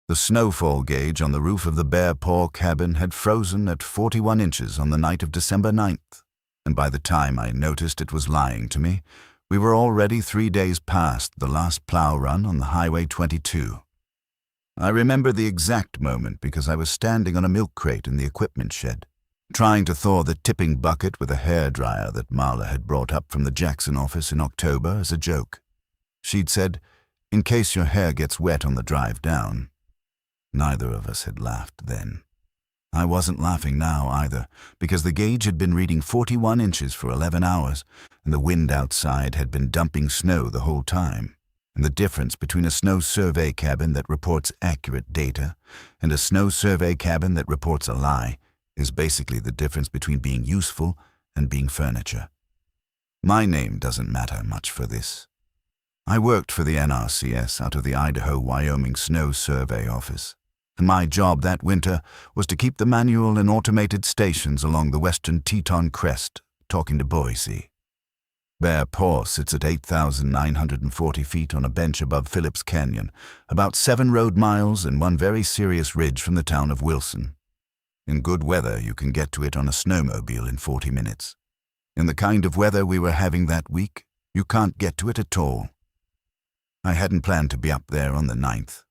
The snowfall gauge on the roof of the Bear Paw cabin had frozen at 41 inches on the night of December 9th, and by the time I noticed it was lying to me, we were already 3 days past the last plow run on the Highway 22. I remember the exact moment because I was standing on a milk crate in the equipment shed, trying to thaw the tipping bucket with a hairdryer that Marla had brought up from the Jackson office in October as a joke. She'd said, "In case your hair gets wet on the drive down." Neither of us had laughed then. I wasn't laughing now either, because the gauge had been reading 41 inches for 11 hours, and the wind outside had been dumping snow the whole time. And the difference between a snow survey cabin that reports accurate data and a snow survey cabin that reports a lie is basically the difference between being useful and being furniture. My name doesn't matter much for this. I worked for the NRCS out of the Idaho-Wyoming Snow Survey Office, and my job that winter was to keep the manual and automated stations along the western Teton crest talking to Boise. Bear Paw sits at 8,940 feet on a bench above Phillips Canyon, about 7 road miles and one very serious ridge from the town of Wilson. In good weather, you can get to it on a snowmobile in 40 minutes. In the kind of weather we were having that week, you can't get to it at all. I hadn't planned to be up there on the 9th.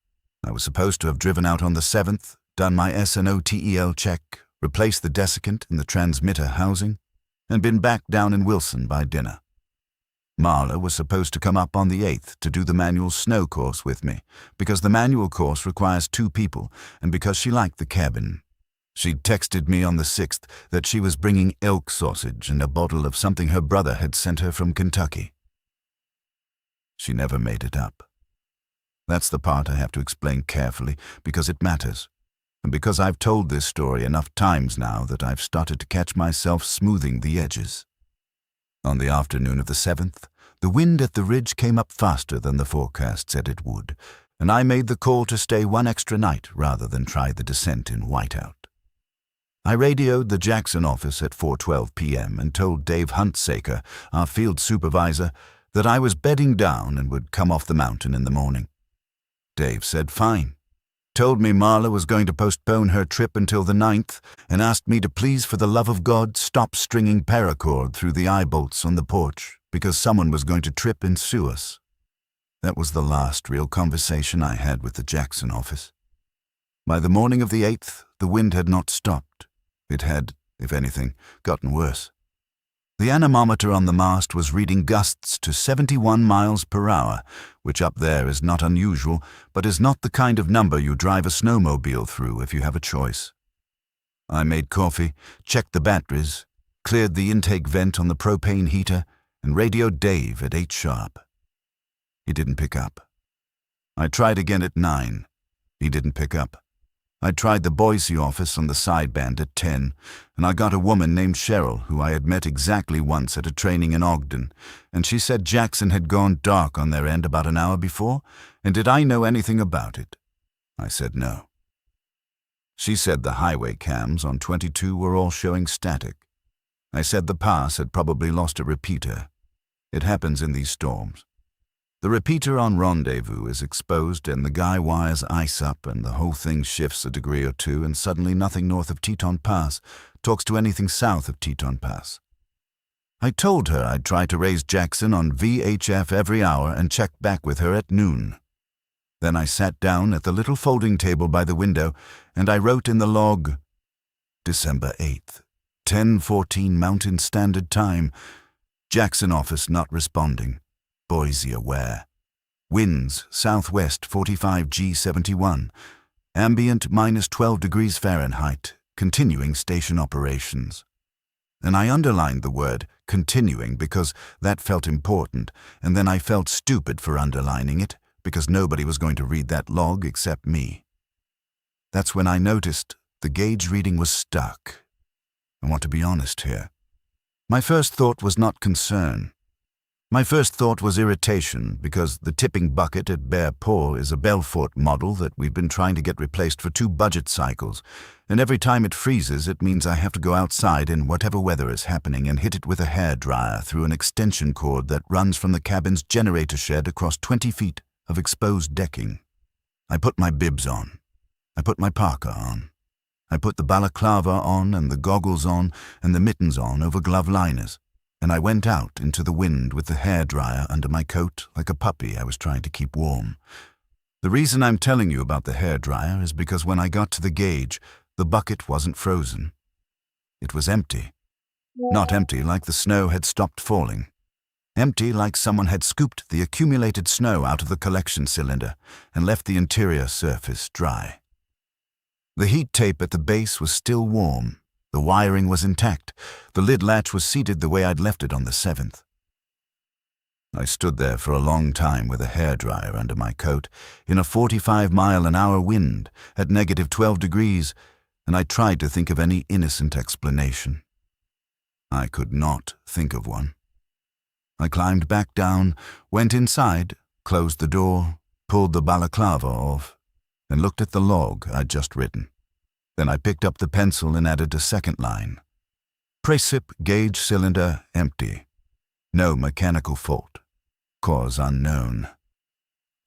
I was supposed to have driven out on the 7th, done my SNOTEL check, replaced the desiccant in the transmitter housing, and been back down in Wilson by dinner. Marla was supposed to come up on the 8th to do the manual snow course with me, because the manual course requires 2 people, and because she liked the cabin. She'd texted me on the 6th that she was bringing elk sausage and a bottle of something her brother had sent her from Kentucky. She never made it up. That's the part I have to explain carefully because it matters, and because I've told this story enough times now that I've started to catch myself smoothing the edges. On the afternoon of the 7th, the wind at the ridge came up faster than the forecast said it would, and I made the call to stay one extra night rather than try the descent in whiteout. I radioed the Jackson office at 4:12 p.m. and told Dave Huntsaker, our field supervisor, that I was bedding down and would come off the mountain in the morning. Dave said fine, told me Marla was going to postpone her trip until the 9th, and asked me to please for the love of God stop stringing paracord through the eye bolts on the porch, because someone was going to trip and sue us. That was the last real conversation I had with the Jackson office. By the morning of the 8th, the wind had not stopped. It had, if anything, gotten worse. The anemometer on the mast was reading gusts to 71 miles per hour, which up there is not unusual, but is not the kind of number you drive a snowmobile through if you have a choice. I made coffee, checked the batteries, cleared the intake vent on the propane heater, and radioed Dave at 8 sharp. He didn't pick up. I tried again at 9. He didn't pick up. I tried the Boise office on the sideband at 10, and I got a woman named Cheryl, who I had met exactly once at a training in Ogden, and she said Jackson had gone dark on their end about an hour before, and did I know anything about it? I said no. She said the highway cams on 22 were all showing static. I said the pass had probably lost a repeater. It happens in these storms. The repeater on Rendezvous is exposed and the guy wires ice up and the whole thing shifts a degree or two and suddenly nothing north of Teton Pass talks to anything south of Teton Pass. I told her I'd try to raise Jackson on VHF every hour and check back with her at noon. Then I sat down at the little folding table by the window and I wrote in the log, December 8th, 10:14 Mountain Standard Time, Jackson office not responding. Boise aware. Winds southwest 45 G71. Ambient minus 12 degrees Fahrenheit. Continuing station operations. And I underlined the word continuing because that felt important, and then I felt stupid for underlining it because nobody was going to read that log except me. That's when I noticed the gauge reading was stuck. I want to be honest here. My first thought was not concern. My first thought was irritation because the tipping bucket at Bear Paw is a Belfort model that we've been trying to get replaced for 2 budget cycles, and every time it freezes it means I have to go outside in whatever weather is happening and hit it with a hairdryer through an extension cord that runs from the cabin's generator shed across 20 feet of exposed decking. I put my bibs on, I put my parka on. I put the balaclava on and the goggles on and the mittens on over glove liners, and I went out into the wind with the hairdryer under my coat like a puppy I was trying to keep warm. The reason I'm telling you about the hairdryer is because when I got to the gauge, the bucket wasn't frozen. It was empty. Not empty like the snow had stopped falling. Empty like someone had scooped the accumulated snow out of the collection cylinder and left the interior surface dry. The heat tape at the base was still warm. The wiring was intact. The lid latch was seated the way I'd left it on the 7th. I stood there for a long time with a hairdryer under my coat, in a 45-mile-an-hour wind, at -12 degrees, and I tried to think of any innocent explanation. I could not think of one. I climbed back down, went inside, closed the door, pulled the balaclava off, and looked at the log I'd just written. Then I picked up the pencil and added a second line. Precip gauge cylinder empty. No mechanical fault. Cause unknown.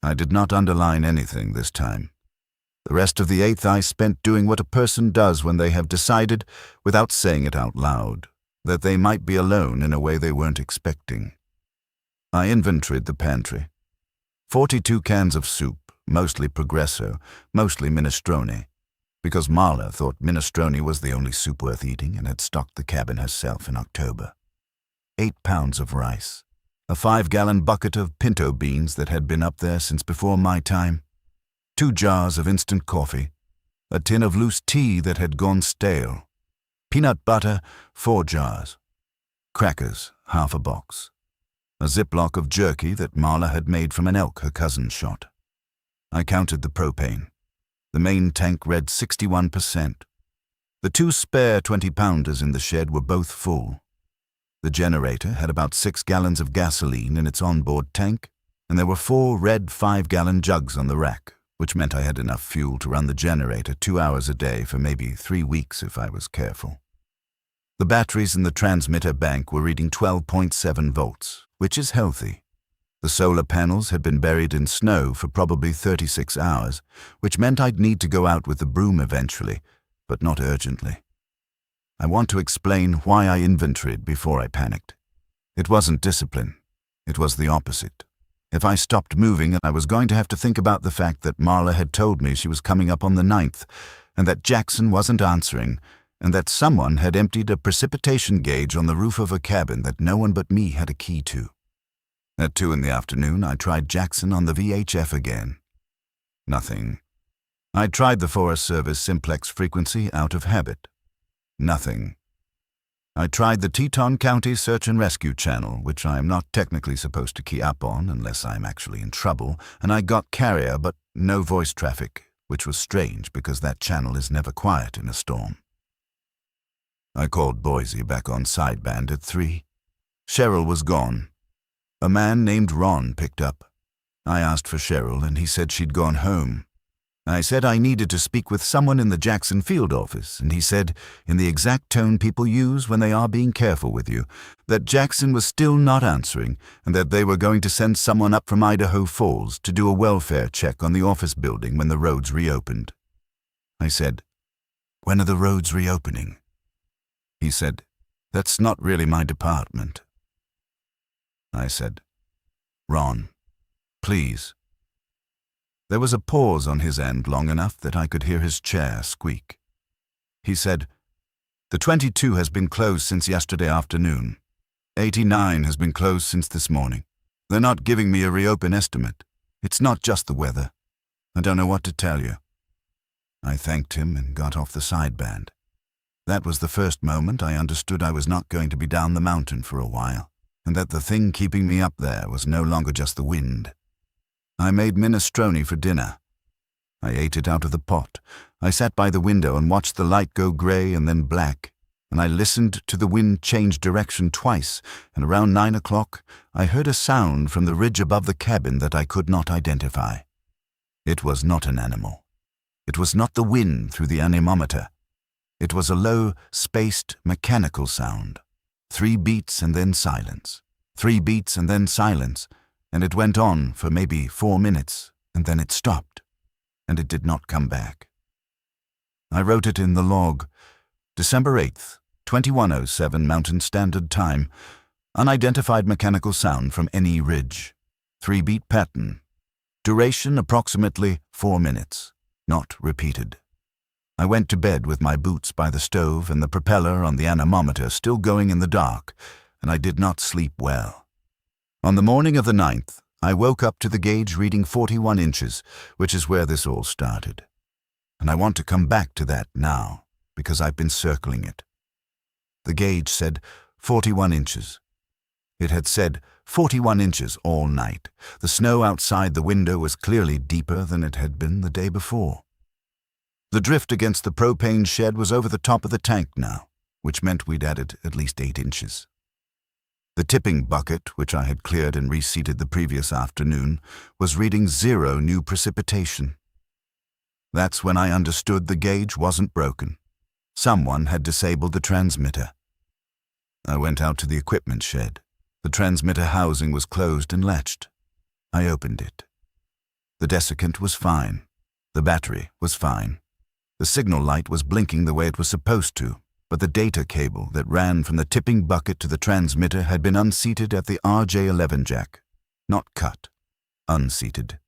I did not underline anything this time. The rest of the 8th I spent doing what a person does when they have decided, without saying it out loud, that they might be alone in a way they weren't expecting. I inventoried the pantry. 42 cans of soup, mostly Progresso, mostly minestrone, because Marla thought minestrone was the only soup worth eating and had stocked the cabin herself in October. 8 pounds of rice. A 5-gallon bucket of pinto beans that had been up there since before my time. 2 jars of instant coffee. A tin of loose tea that had gone stale. Peanut butter, 4 jars. Crackers, half a box. A Ziploc of jerky that Marla had made from an elk her cousin shot. I counted the propane. The main tank read 61%. The 2 spare 20-pounders in the shed were both full. The generator had about 6 gallons of gasoline in its onboard tank, and there were 4 red 5-gallon jugs on the rack, which meant I had enough fuel to run the generator 2 hours a day for maybe 3 weeks if I was careful. The batteries in the transmitter bank were reading 12.7 volts, which is healthy. The solar panels had been buried in snow for probably 36 hours, which meant I'd need to go out with the broom eventually, but not urgently. I want to explain why I inventoried before I panicked. It wasn't discipline. It was the opposite. If I stopped moving, I was going to have to think about the fact that Marla had told me she was coming up on the 9th, and that Jackson wasn't answering, and that someone had emptied a precipitation gauge on the roof of a cabin that no one but me had a key to. At 2 in the afternoon, I tried Jackson on the VHF again. Nothing. I tried the Forest Service simplex frequency out of habit. Nothing. I tried the Teton County Search and Rescue channel, which I am not technically supposed to key up on unless I am actually in trouble, and I got carrier but no voice traffic, which was strange because that channel is never quiet in a storm. I called Boise back on sideband at 3. Cheryl was gone. A man named Ron picked up. I asked for Cheryl, and he said she'd gone home. I said I needed to speak with someone in the Jackson field office, and he said, in the exact tone people use when they are being careful with you, that Jackson was still not answering, and that they were going to send someone up from Idaho Falls to do a welfare check on the office building when the roads reopened. I said, "When are the roads reopening?" He said, "That's not really my department." I said, "Ron, please." There was a pause on his end long enough that I could hear his chair squeak. He said, "The 22 has been closed since yesterday afternoon. 89 has been closed since this morning. They're not giving me a reopen estimate. It's not just the weather. I don't know what to tell you." I thanked him and got off the sideband. That was the first moment I understood I was not going to be down the mountain for a while, and that the thing keeping me up there was no longer just the wind. I made minestrone for dinner. I ate it out of the pot. I sat by the window and watched the light go gray and then black, and I listened to the wind change direction twice, and around 9 o'clock I heard a sound from the ridge above the cabin that I could not identify. It was not an animal. It was not the wind through the anemometer. It was a low, spaced, mechanical sound. 3 beats and then silence. 3 beats and then silence. And it went on for maybe 4 minutes, and then it stopped, and it did not come back. I wrote it in the log. December 8th, 21:07 Mountain Standard Time. Unidentified mechanical sound from any ridge. 3-beat pattern. Duration approximately 4 minutes. Not repeated. I went to bed with my boots by the stove and the propeller on the anemometer still going in the dark, and I did not sleep well. On the morning of the 9th, I woke up to the gauge reading 41 inches, which is where this all started. And I want to come back to that now, because I've been circling it. The gauge said 41 inches. It had said 41 inches all night. The snow outside the window was clearly deeper than it had been the day before. The drift against the propane shed was over the top of the tank now, which meant we'd added at least 8 inches. The tipping bucket, which I had cleared and reseated the previous afternoon, was reading 0 new precipitation. That's when I understood the gauge wasn't broken. Someone had disabled the transmitter. I went out to the equipment shed. The transmitter housing was closed and latched. I opened it. The desiccant was fine. The battery was fine. The signal light was blinking the way it was supposed to, but the data cable that ran from the tipping bucket to the transmitter had been unseated at the RJ11 jack. Not cut. Unseated.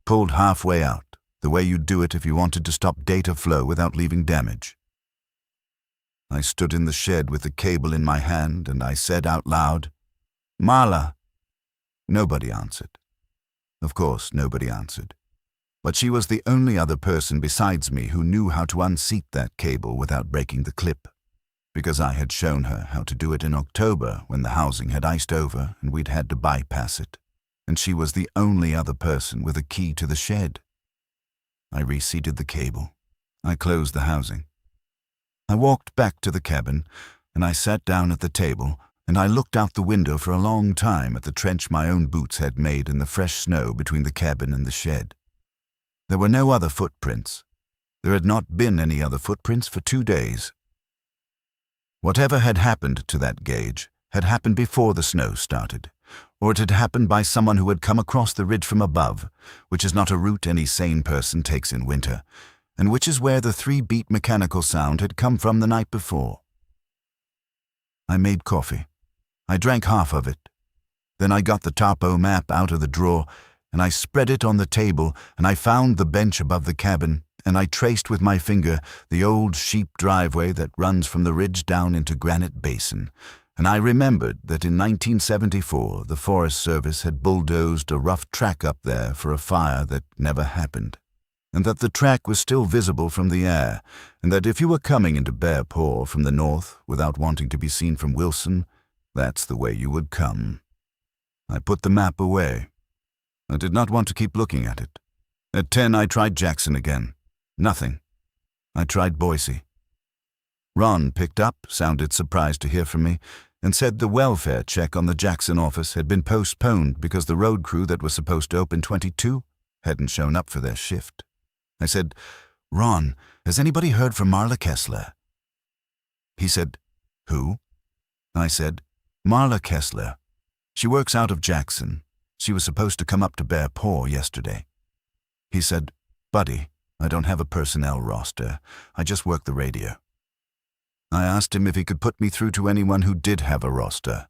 Pulled halfway out, the way you'd do it if you wanted to stop data flow without leaving damage. I stood in the shed with the cable in my hand and I said out loud, "Marla." Nobody answered. Of course, nobody answered. But she was the only other person besides me who knew how to unseat that cable without breaking the clip, because I had shown her how to do it in October when the housing had iced over and we'd had to bypass it, and she was the only other person with a key to the shed. I reseated the cable. I closed the housing. I walked back to the cabin, and I sat down at the table, and I looked out the window for a long time at the trench my own boots had made in the fresh snow between the cabin and the shed. There were no other footprints. There had not been any other footprints for 2 days. Whatever had happened to that gauge had happened before the snow started, or it had happened by someone who had come across the ridge from above, which is not a route any sane person takes in winter, and which is where the 3-beat mechanical sound had come from the night before. I made coffee. I drank half of it. Then I got the topo map out of the drawer, and I spread it on the table, and I found the bench above the cabin, and I traced with my finger the old sheep driveway that runs from the ridge down into Granite Basin, and I remembered that in 1974 the Forest Service had bulldozed a rough track up there for a fire that never happened, and that the track was still visible from the air, and that if you were coming into Bear Paw from the north without wanting to be seen from Wilson, that's the way you would come. I put the map away. I did not want to keep looking at it. At 10 I tried Jackson again. Nothing. I tried Boise. Ron picked up, sounded surprised to hear from me, and said the welfare check on the Jackson office had been postponed because the road crew that was supposed to open 22 hadn't shown up for their shift. I said, "Ron, has anybody heard from Marla Kessler?" He said, "Who?" I said, "Marla Kessler. She works out of Jackson. She was supposed to come up to Bear Paw yesterday." He said, "Buddy, I don't have a personnel roster. I just work the radio." I asked him if he could put me through to anyone who did have a roster.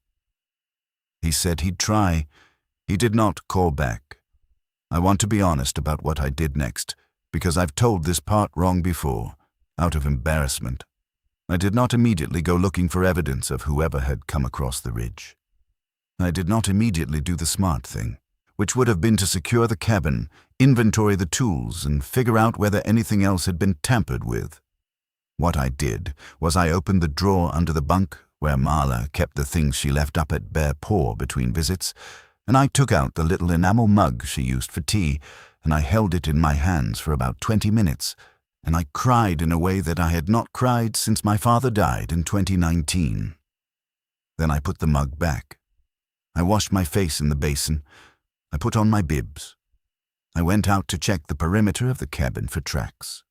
He said he'd try. He did not call back. I want to be honest about what I did next, because I've told this part wrong before, out of embarrassment. I did not immediately go looking for evidence of whoever had come across the ridge. I did not immediately do the smart thing, which would have been to secure the cabin, inventory the tools, and figure out whether anything else had been tampered with. What I did was I opened the drawer under the bunk, where Marla kept the things she left up at Bear Paw between visits, and I took out the little enamel mug she used for tea, and I held it in my hands for about 20 minutes, and I cried in a way that I had not cried since my father died in 2019. Then I put the mug back. I washed my face in the basin. I put on my bibs. I went out to check the perimeter of the cabin for tracks.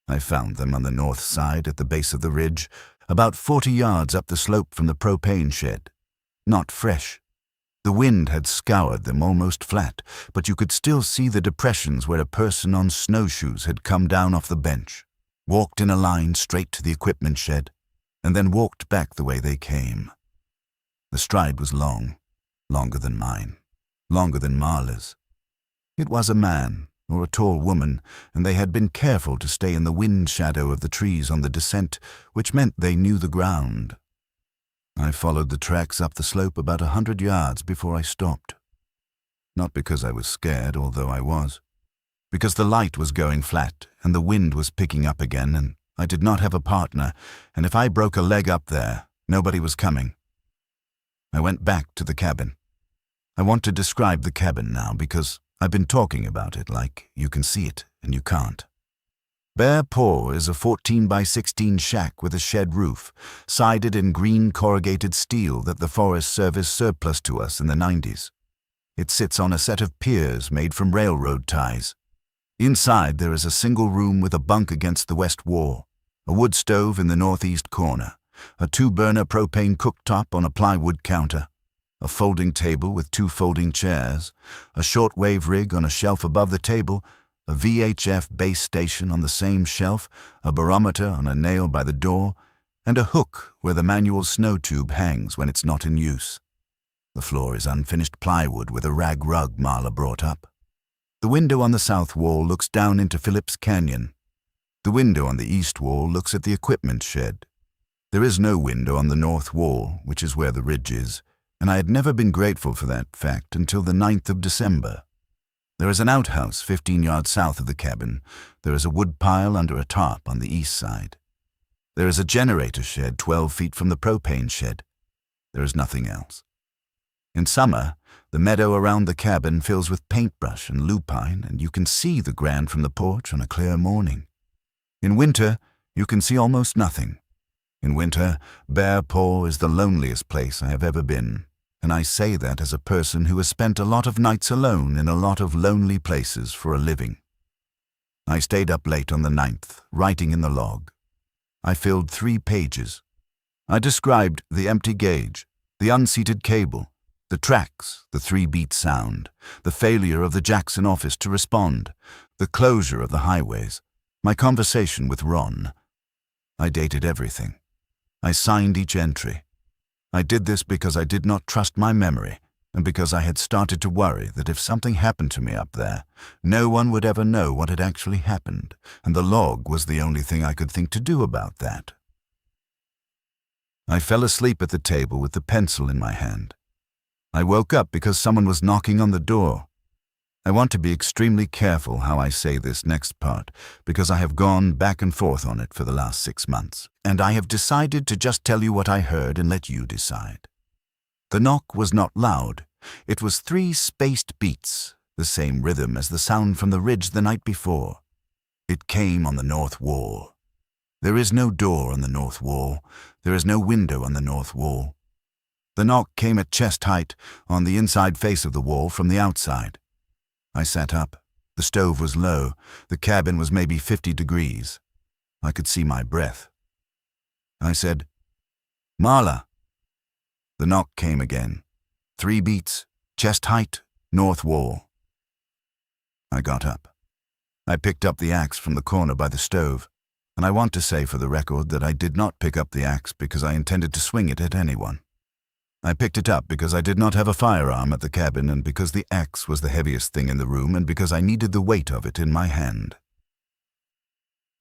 I found them on the north side at the base of the ridge, about 40 yards up the slope from the propane shed. Not fresh. The wind had scoured them almost flat, but you could still see the depressions where a person on snowshoes had come down off the bench. walked in a line straight to the equipment shed, and then walked back the way they came. The stride was long, longer than mine, longer than Marla's. It was a man, or a tall woman, and they had been careful to stay in the wind shadow of the trees on the descent, which meant they knew the ground. I followed the tracks up the slope about 100 yards before I stopped. Not because I was scared, although I was. Because the light was going flat, and the wind was picking up again, and I did not have a partner, and if I broke a leg up there, nobody was coming. I went back to the cabin. I want to describe the cabin now, because I've been talking about it like you can see it, and you can't. Bear Paw is a 14 by 16 shack with a shed roof, sided in green corrugated steel that the Forest Service surplused to us in the 90s. It sits on a set of piers made from railroad ties. Inside there is a single room with a bunk against the west wall, a wood stove in the northeast corner, a 2-burner propane cooktop on a plywood counter, a folding table with 2 folding chairs, a shortwave rig on a shelf above the table, a VHF base station on the same shelf, a barometer on a nail by the door, and a hook where the manual snow tube hangs when it's not in use. The floor is unfinished plywood with a rag rug Marla brought up. The window on the south wall looks down into Phillips Canyon. The window on the east wall looks at the equipment shed. There is no window on the north wall, which is where the ridge is, and I had never been grateful for that fact until the 9th of December. There is an outhouse 15 yards south of the cabin. There is a wood pile under a tarp on the east side. There is a generator shed 12 feet from the propane shed. There is nothing else. In summer, the meadow around the cabin fills with paintbrush and lupine, and you can see the Grand from the porch on a clear morning. In winter, you can see almost nothing. In winter, Bear Paw is the loneliest place I have ever been, and I say that as a person who has spent a lot of nights alone in a lot of lonely places for a living. I stayed up late on the 9th, writing in the log. I filled 3 pages. I described the empty gauge, the unseated cable, the tracks, the 3-beat sound, the failure of the Jackson office to respond, the closure of the highways, my conversation with Ron. I dated everything. I signed each entry. I did this because I did not trust my memory, and because I had started to worry that if something happened to me up there, no one would ever know what had actually happened, and the log was the only thing I could think to do about that. I fell asleep at the table with the pencil in my hand. I woke up because someone was knocking on the door. I want to be extremely careful how I say this next part, because I have gone back and forth on it for the last 6 months, and I have decided to just tell you what I heard and let you decide. The knock was not loud. It was 3 spaced beats, the same rhythm as the sound from the ridge the night before. It came on the north wall. There is no door on the north wall. There is no window on the north wall. The knock came at chest height on the inside face of the wall from the outside. I sat up. The stove was low. The cabin was maybe 50 degrees. I could see my breath. I said, "Marla." The knock came again. 3 beats, chest height, north wall. I got up. I picked up the axe from the corner by the stove, and I want to say for the record that I did not pick up the axe because I intended to swing it at anyone. I picked it up because I did not have a firearm at the cabin, and because the axe was the heaviest thing in the room, and because I needed the weight of it in my hand.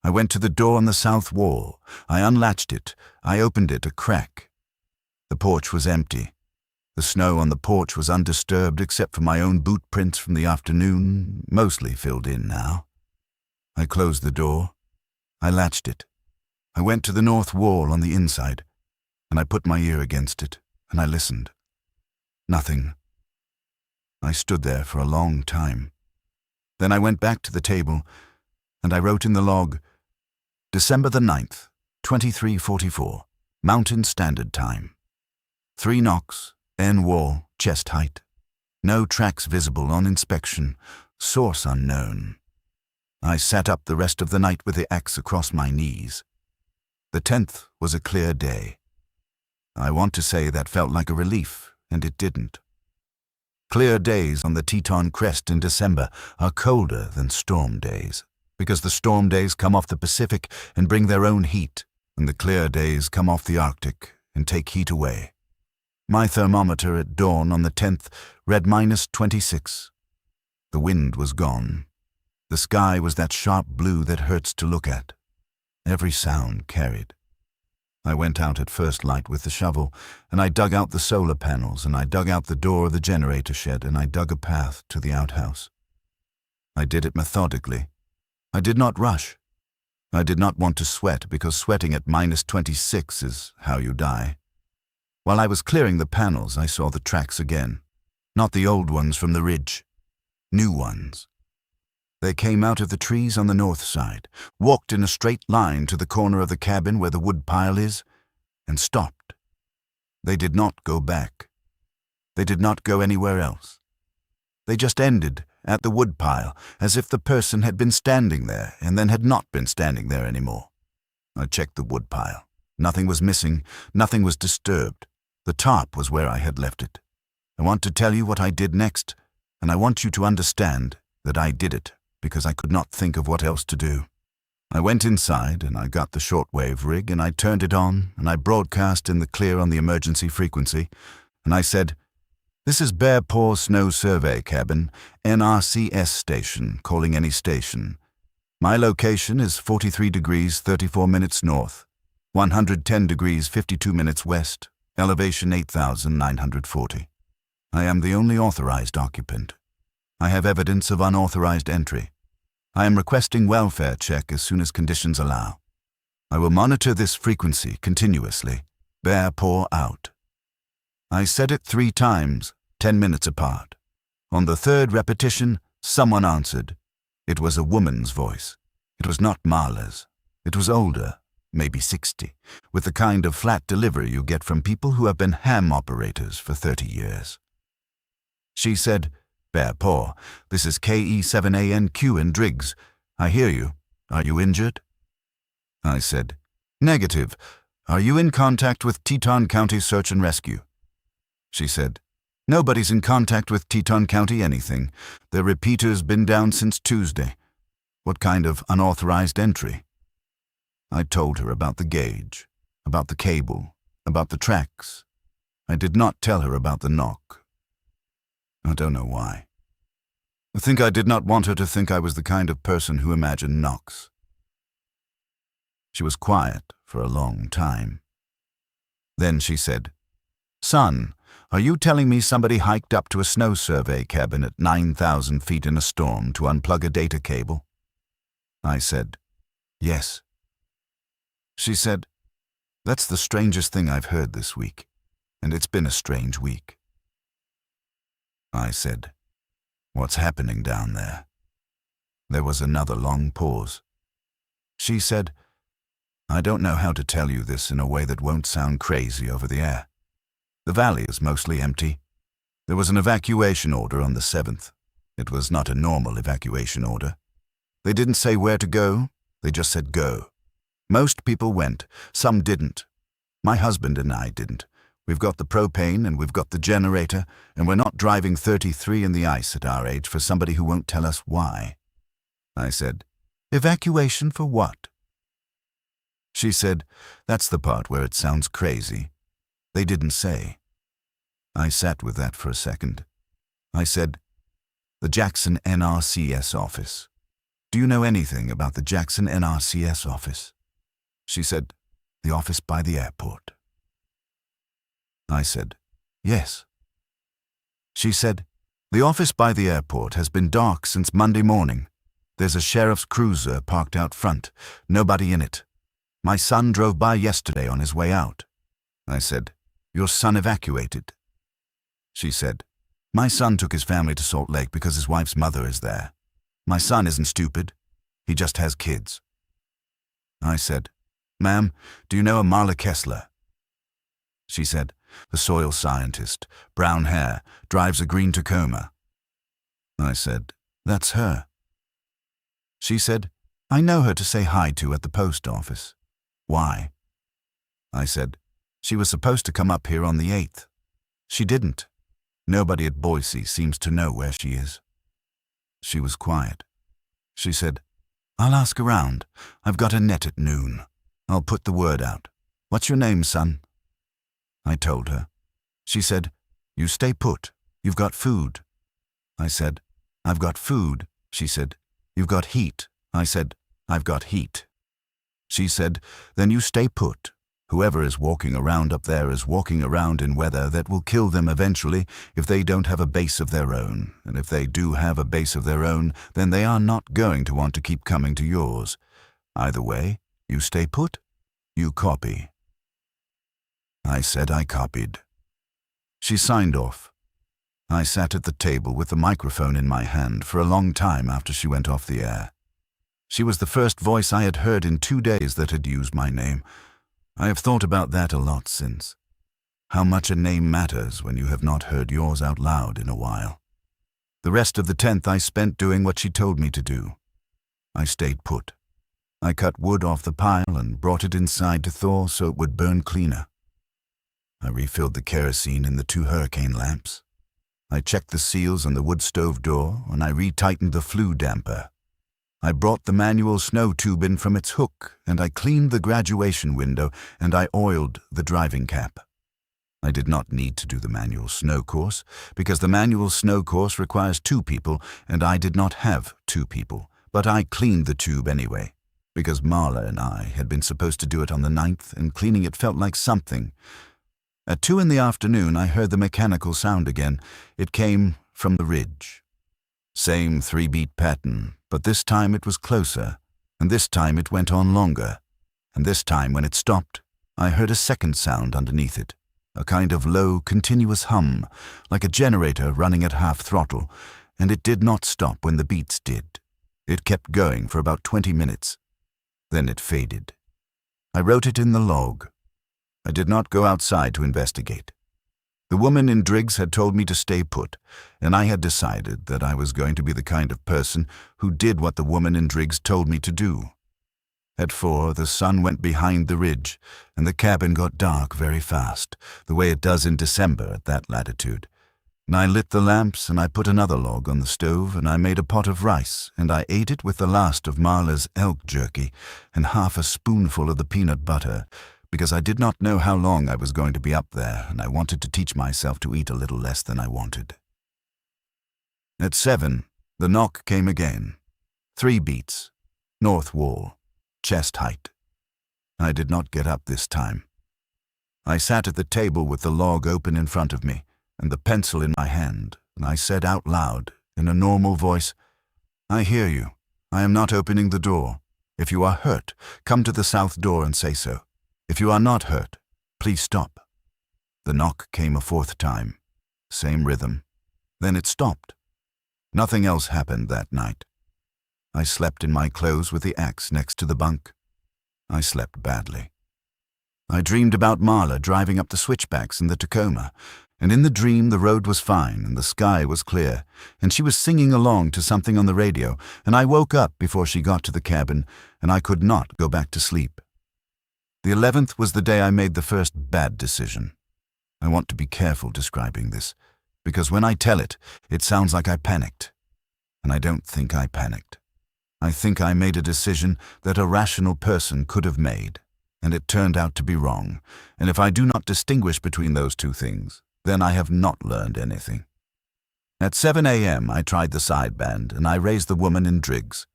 I went to the door on the south wall. I unlatched it. I opened it a crack. The porch was empty. The snow on the porch was undisturbed except for my own boot prints from the afternoon, mostly filled in now. I closed the door. I latched it. I went to the north wall on the inside, and I put my ear against it. And I listened. Nothing. I stood there for a long time. Then I went back to the table, and I wrote in the log, December the 9th, 23:44, Mountain Standard Time. 3 knocks, N wall, chest height. No tracks visible on inspection, source unknown. I sat up the rest of the night with the axe across my knees. The 10th was a clear day. I want to say that felt like a relief, and it didn't. Clear days on the Teton crest in December are colder than storm days, because the storm days come off the Pacific and bring their own heat, and the clear days come off the Arctic and take heat away. My thermometer at dawn on the 10th read -26. The wind was gone. The sky was that sharp blue that hurts to look at. Every sound carried. I went out at first light with the shovel, and I dug out the solar panels, and I dug out the door of the generator shed, and I dug a path to the outhouse. I did it methodically. I did not rush. I did not want to sweat, because sweating at -26 is how you die. While I was clearing the panels, I saw the tracks again. Not the old ones from the ridge. New ones. They came out of the trees on the north side, walked in a straight line to the corner of the cabin where the wood pile is, and stopped. They did not go back. They did not go anywhere else. They just ended at the wood pile, as if the person had been standing there and then had not been standing there anymore. I checked the wood pile. Nothing was missing, nothing was disturbed. The tarp was where I had left it. I want to tell you what I did next, and I want you to understand that I did it because I could not think of what else to do. I went inside and I got the shortwave rig and I turned it on and I broadcast in the clear on the emergency frequency, and I said, "This is Bear Paw Snow Survey Cabin, NRCS station, calling any station. My location is 43 degrees 34 minutes north, 110 degrees 52 minutes west, elevation 8,940. I am the only authorized occupant. I have evidence of unauthorized entry. I am requesting welfare check as soon as conditions allow. I will monitor this frequency continuously. Bear Paw out." I said it 3 times, 10 minutes apart. On the 3rd repetition, someone answered. It was a woman's voice. It was not Marla's. It was older, maybe 60, with the kind of flat delivery you get from people who have been ham operators for 30 years. She said, "Bear Paw, this is KE7ANQ in Driggs. I hear you. Are you injured?" I said, "Negative. Are you in contact with Teton County Search and Rescue?" She said, "Nobody's in contact with Teton County anything. Their repeater's been down since Tuesday. What kind of unauthorized entry?" I told her about the gauge, about the cable, about the tracks. I did not tell her about the knock. I don't know why. I think I did not want her to think I was the kind of person who imagined knocks. She was quiet for a long time. Then she said, "Son, are you telling me somebody hiked up to a snow survey cabin at 9,000 feet in a storm to unplug a data cable?" I said, "Yes." She said, "That's the strangest thing I've heard this week, and it's been a strange week." I said, "What's happening down there?" There was another long pause. She said, "I don't know how to tell you this in a way that won't sound crazy over the air. The valley is mostly empty. There was an evacuation order on the 7th. It was not a normal evacuation order. They didn't say where to go, they just said go. Most people went, some didn't. My husband and I didn't. We've got the propane and we've got the generator, and we're not driving 33 in the ice at our age for somebody who won't tell us why." I said, "Evacuation for what?" She said, "That's the part where it sounds crazy. They didn't say." I sat with that for a second. I said, "The Jackson NRCS office. Do you know anything about the Jackson NRCS office?" She said, "The office by the airport." I said, "Yes." She said, "The office by the airport has been dark since Monday morning. There's a sheriff's cruiser parked out front, nobody in it. My son drove by yesterday on his way out." I said, "Your son evacuated?" She said, "My son took his family to Salt Lake because his wife's mother is there. My son isn't stupid. He just has kids." I said, "Ma'am, do you know a Marla Kessler?" She said, "The soil scientist, brown hair, drives a green Tacoma." I said, "That's her." She said, "I know her to say hi to at the post office." "Why?" I said, "She was supposed to come up here on the 8th. She didn't. Nobody at Boise seems to know where she is." She was quiet. She said, I'll ask around. I've got a net at noon. I'll put the word out. What's your name, son? I told her. She said, You stay put. You've got food. I said, I've got food. She said, You've got heat. I said, I've got heat. She said, Then you stay put. Whoever is walking around up there is walking around in weather that will kill them eventually if they don't have a base of their own. And if they do have a base of their own, then they are not going to want to keep coming to yours. Either way, you stay put, you copy. I said I copied. She signed off. I sat at the table with the microphone in my hand for a long time after she went off the air. She was the first voice I had heard in 2 days that had used my name. I have thought about that a lot since. How much a name matters when you have not heard yours out loud in a while. The rest of the 10th I spent doing what she told me to do. I stayed put. I cut wood off the pile and brought it inside to thaw so it would burn cleaner. I refilled the kerosene in the 2 hurricane lamps. I checked the seals on the wood stove door and I retightened the flue damper. I brought the manual snow tube in from its hook, and I cleaned the graduation window, and I oiled the driving cap. I did not need to do the manual snow course, because the manual snow course requires 2 people, and I did not have 2 people, but I cleaned the tube anyway, because Marla and I had been supposed to do it on the 9th, and cleaning it felt like something. At 2 in the afternoon, I heard the mechanical sound again. It came from the ridge. Same 3-beat pattern, but this time it was closer, and this time it went on longer, and this time when it stopped, I heard a second sound underneath it, a kind of low, continuous hum, like a generator running at half throttle, and it did not stop when the beats did. It kept going for about 20 minutes. Then it faded. I wrote it in the log. I did not go outside to investigate. The woman in Driggs had told me to stay put, and I had decided that I was going to be the kind of person who did what the woman in Driggs told me to do. At 4, the sun went behind the ridge, and the cabin got dark very fast, the way it does in December at that latitude. And I lit the lamps, and I put another log on the stove, and I made a pot of rice, and I ate it with the last of Marla's elk jerky and half a spoonful of the peanut butter, because I did not know how long I was going to be up there, and I wanted to teach myself to eat a little less than I wanted. At 7, the knock came again. 3 beats. North wall. Chest height. I did not get up this time. I sat at the table with the log open in front of me, and the pencil in my hand, and I said out loud, in a normal voice, I hear you. I am not opening the door. If you are hurt, come to the south door and say so. If you are not hurt, please stop. The knock came a 4th time. Same rhythm. Then it stopped. Nothing else happened that night. I slept in my clothes with the axe next to the bunk. I slept badly. I dreamed about Marla driving up the switchbacks in the Tacoma, and in the dream the road was fine and the sky was clear, and she was singing along to something on the radio, and I woke up before she got to the cabin, and I could not go back to sleep. The 11th was the day I made the first bad decision. I want to be careful describing this, because when I tell it, it sounds like I panicked. And I don't think I panicked. I think I made a decision that a rational person could have made, and it turned out to be wrong, and if I do not distinguish between those 2 things, then I have not learned anything. At 7 a.m. I tried the sideband, and I raised the woman in Driggs.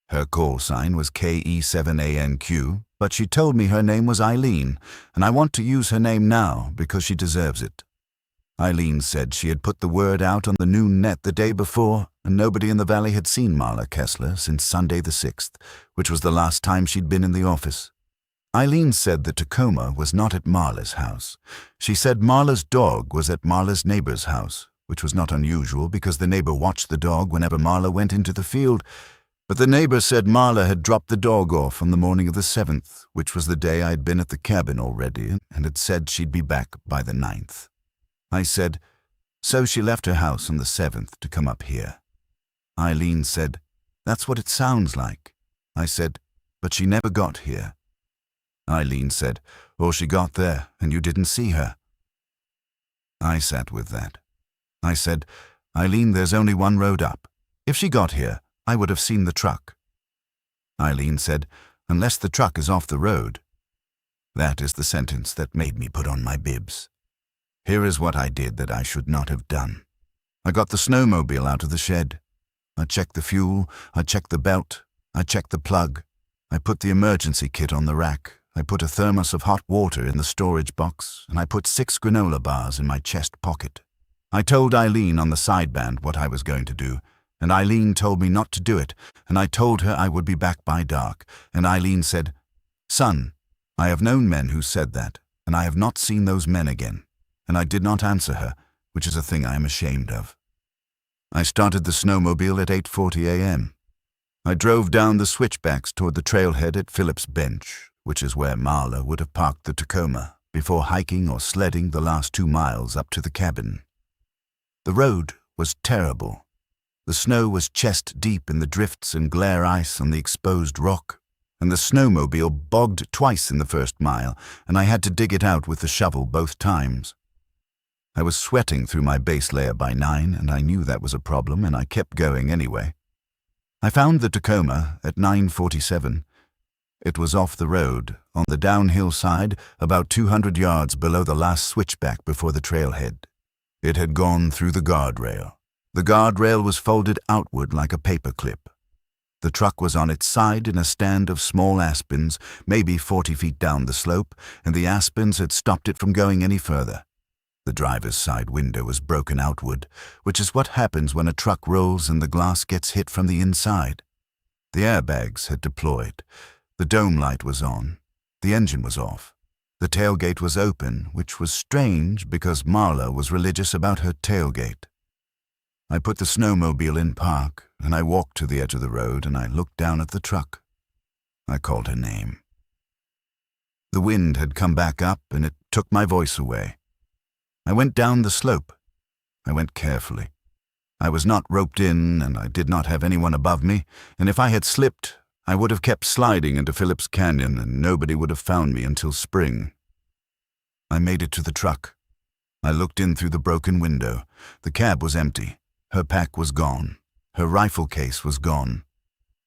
Her call sign was KE7ANQ, but she told me her name was Eileen, and I want to use her name now because she deserves it. Eileen said she had put the word out on the noon net the day before, and nobody in the valley had seen Marla Kessler since Sunday the 6th, which was the last time she'd been in the office. Eileen said the Tacoma was not at Marla's house. She said Marla's dog was at Marla's neighbor's house, which was not unusual because the neighbor watched the dog whenever Marla went into the field, but the neighbor said Marla had dropped the dog off on the morning of the 7th, which was the day I had been at the cabin already, and had said she'd be back by the 9th. I said, so she left her house on the 7th to come up here. Eileen said, that's what it sounds like. I said, but she never got here. Eileen said, or she got there and you didn't see her. I sat with that. I said, Eileen, there's only one road up. If she got here, I would have seen the truck. Eileen said, "unless the truck is off the road." That is the sentence that made me put on my bibs. Here is what I did that I should not have done. I got the snowmobile out of the shed. I checked the fuel, I checked the belt, I checked the plug. I put the emergency kit on the rack. I put a thermos of hot water in the storage box, and I put 6 granola bars in my chest pocket. I told Eileen on the sideband what I was going to do, and Eileen told me not to do it, and I told her I would be back by dark, and Eileen said, "Son, I have known men who said that, and I have not seen those men again," and I did not answer her, which is a thing I am ashamed of. I started the snowmobile at 8:40 a.m. I drove down the switchbacks toward the trailhead at Phillips Bench, which is where Marla would have parked the Tacoma, before hiking or sledding the last 2 miles up to the cabin. The road was terrible. The snow was chest deep in the drifts and glare ice on the exposed rock, and the snowmobile bogged twice in the first mile, and I had to dig it out with the shovel both times. I was sweating through my base layer by 9, and I knew that was a problem, and I kept going anyway. I found the Tacoma at 9:47. It was off the road, on the downhill side, about 200 yards below the last switchback before the trailhead. It had gone through the guardrail. The guardrail was folded outward like a paperclip. The truck was on its side in a stand of small aspens, maybe 40 feet down the slope, and the aspens had stopped it from going any further. The driver's side window was broken outward, which is what happens when a truck rolls and the glass gets hit from the inside. The airbags had deployed. The dome light was on. The engine was off. The tailgate was open, which was strange because Marla was religious about her tailgate. I put the snowmobile in park, and I walked to the edge of the road, and I looked down at the truck. I called her name. The wind had come back up, and it took my voice away. I went down the slope. I went carefully. I was not roped in, and I did not have anyone above me, and if I had slipped, I would have kept sliding into Phillips Canyon, and nobody would have found me until spring. I made it to the truck. I looked in through the broken window. The cab was empty. Her pack was gone. Her rifle case was gone.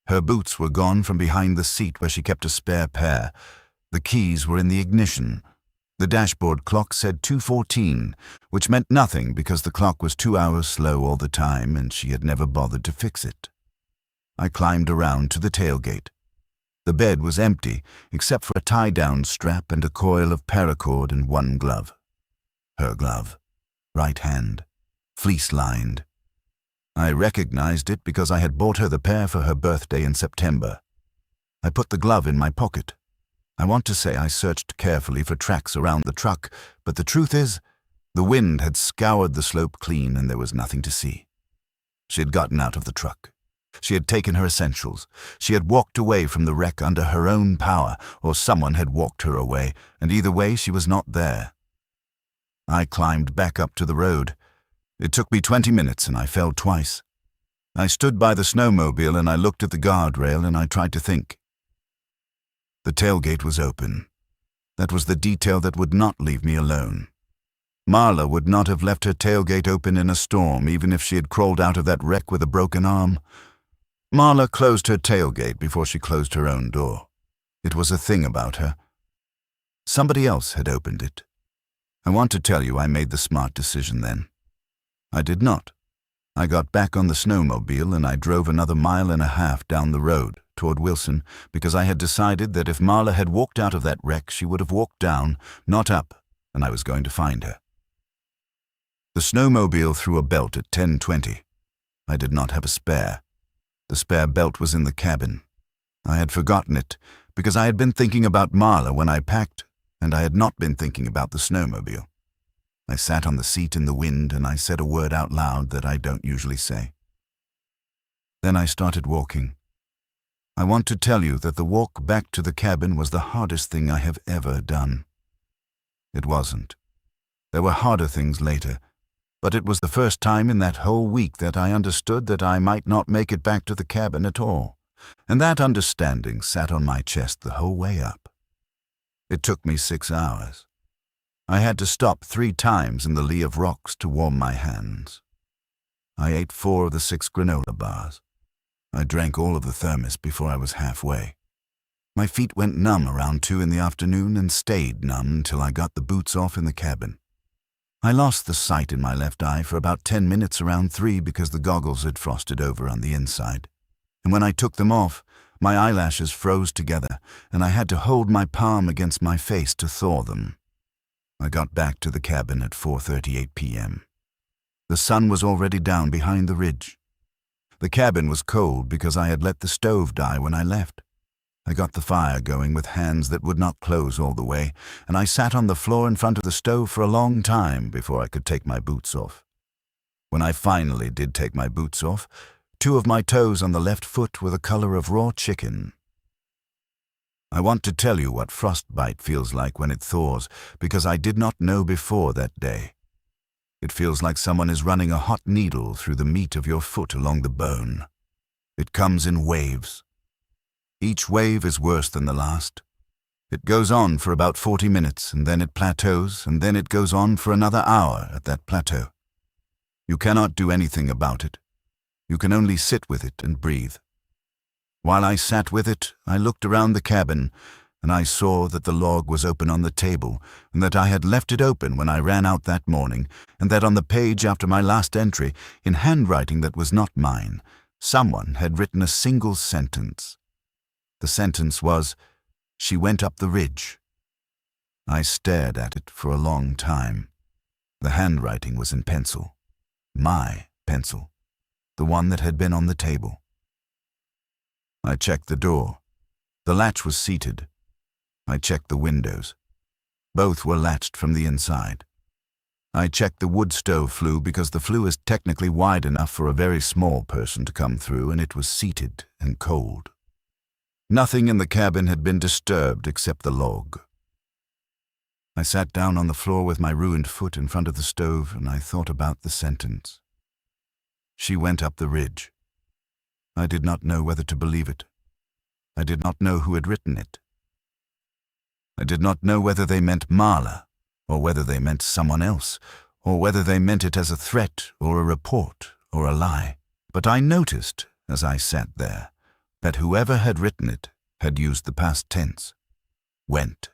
Her boots were gone from behind the seat where she kept a spare pair. The keys were in the ignition. The dashboard clock said 2:14, which meant nothing because the clock was 2 hours slow all the time and she had never bothered to fix it. I climbed around to the tailgate. The bed was empty except for a tie-down strap and a coil of paracord and one glove. Her glove. Right hand. Fleece-lined. I recognized it because I had bought her the pair for her birthday in September. I put the glove in my pocket. I want to say I searched carefully for tracks around the truck, but the truth is, the wind had scoured the slope clean and there was nothing to see. She had gotten out of the truck. She had taken her essentials. She had walked away from the wreck under her own power, or someone had walked her away, and either way she was not there. I climbed back up to the road. It took me 20 minutes and I fell twice. I stood by the snowmobile and I looked at the guardrail and I tried to think. The tailgate was open. That was the detail that would not leave me alone. Marla would not have left her tailgate open in a storm, even if she had crawled out of that wreck with a broken arm. Marla closed her tailgate before she closed her own door. It was a thing about her. Somebody else had opened it. I want to tell you I made the smart decision then. I did not. I got back on the snowmobile and I drove another 1.5 miles down the road toward Wilson because I had decided that if Marla had walked out of that wreck, she would have walked down, not up, and I was going to find her. The snowmobile threw a belt at 10:20. I did not have a spare. The spare belt was in the cabin. I had forgotten it because I had been thinking about Marla when I packed, and I had not been thinking about the snowmobile. I sat on the seat in the wind and I said a word out loud that I don't usually say. Then I started walking. I want to tell you that the walk back to the cabin was the hardest thing I have ever done. It wasn't. There were harder things later, but it was the first time in that whole week that I understood that I might not make it back to the cabin at all, and that understanding sat on my chest the whole way up. It took me 6 hours. I had to stop 3 times in the lee of rocks to warm my hands. I ate 4 of the 6 granola bars. I drank all of the thermos before I was halfway. My feet went numb around 2 in the afternoon and stayed numb until I got the boots off in the cabin. I lost the sight in my left eye for about 10 minutes around 3 because the goggles had frosted over on the inside. And when I took them off, my eyelashes froze together, and I had to hold my palm against my face to thaw them. I got back to the cabin at 4:38 p.m. The sun was already down behind the ridge. The cabin was cold because I had let the stove die when I left. I got the fire going with hands that would not close all the way, and I sat on the floor in front of the stove for a long time before I could take my boots off. When I finally did take my boots off, 2 of my toes on the left foot were the color of raw chicken. I want to tell you what frostbite feels like when it thaws, because I did not know before that day. It feels like someone is running a hot needle through the meat of your foot along the bone. It comes in waves. Each wave is worse than the last. It goes on for about 40 minutes, and then it plateaus, and then it goes on for another hour at that plateau. You cannot do anything about it. You can only sit with it and breathe. While I sat with it, I looked around the cabin, and I saw that the log was open on the table, and that I had left it open when I ran out that morning, and that on the page after my last entry, in handwriting that was not mine, someone had written a single sentence. The sentence was, "She went up the ridge." I stared at it for a long time. The handwriting was in pencil. My pencil. The one that had been on the table. I checked the door. The latch was seated. I checked the windows. Both were latched from the inside. I checked the wood stove flue because the flue is technically wide enough for a very small person to come through, and it was seated and cold. Nothing in the cabin had been disturbed except the log. I sat down on the floor with my ruined foot in front of the stove, and I thought about the sentence. She went up the ridge. I did not know whether to believe it. I did not know who had written it. I did not know whether they meant Marla, or whether they meant someone else, or whether they meant it as a threat or a report or a lie. But I noticed, as I sat there, that whoever had written it had used the past tense. Went.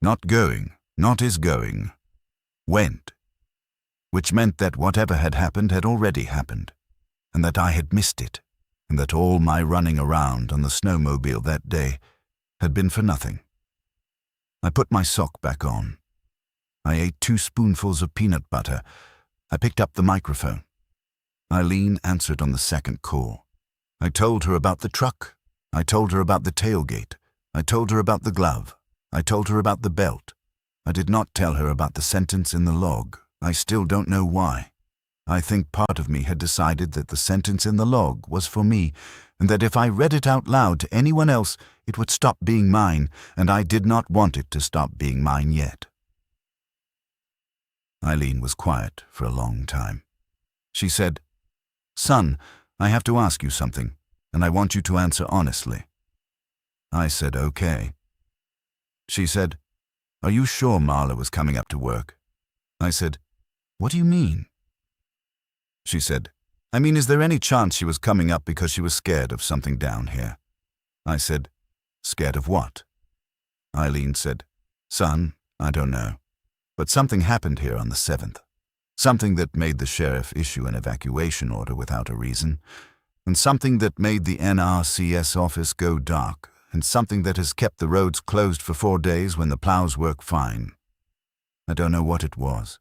Not going, not is going. Went. Which meant that whatever had already happened, and that I had missed it, and that all my running around on the snowmobile that day had been for nothing. I put my sock back on. I ate 2 spoonfuls of peanut butter. I picked up the microphone. Eileen answered on the second call. I told her about the truck. I told her about the tailgate. I told her about the glove. I told her about the belt. I did not tell her about the sentence in the log. I still don't know why. I think part of me had decided that the sentence in the log was for me, and that if I read it out loud to anyone else, it would stop being mine, and I did not want it to stop being mine yet. Eileen was quiet for a long time. She said, "Son, I have to ask you something, and I want you to answer honestly." I said, "Okay." She said, "Are you sure Marla was coming up to work?" I said, "What do you mean?" She said, "I mean, is there any chance she was coming up because she was scared of something down here?" I said, "Scared of what?" Eileen said, "Son, I don't know. But something happened here on the 7th. Something that made the sheriff issue an evacuation order without a reason, and something that made the NRCS office go dark, and something that has kept the roads closed for 4 days when the plows work fine. I don't know what it was.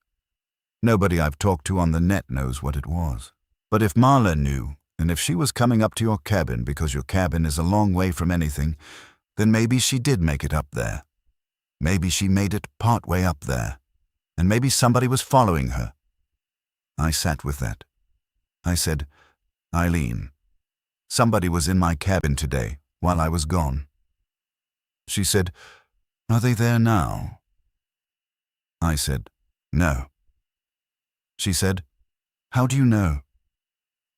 Nobody I've talked to on the net knows what it was. But if Marla knew, and if she was coming up to your cabin because your cabin is a long way from anything, then maybe she did make it up there. Maybe she made it part way up there, and maybe somebody was following her." I sat with that. I said, "Eileen, somebody was in my cabin today while I was gone." She said, "Are they there now?" I said, "No." She said, "How do you know?"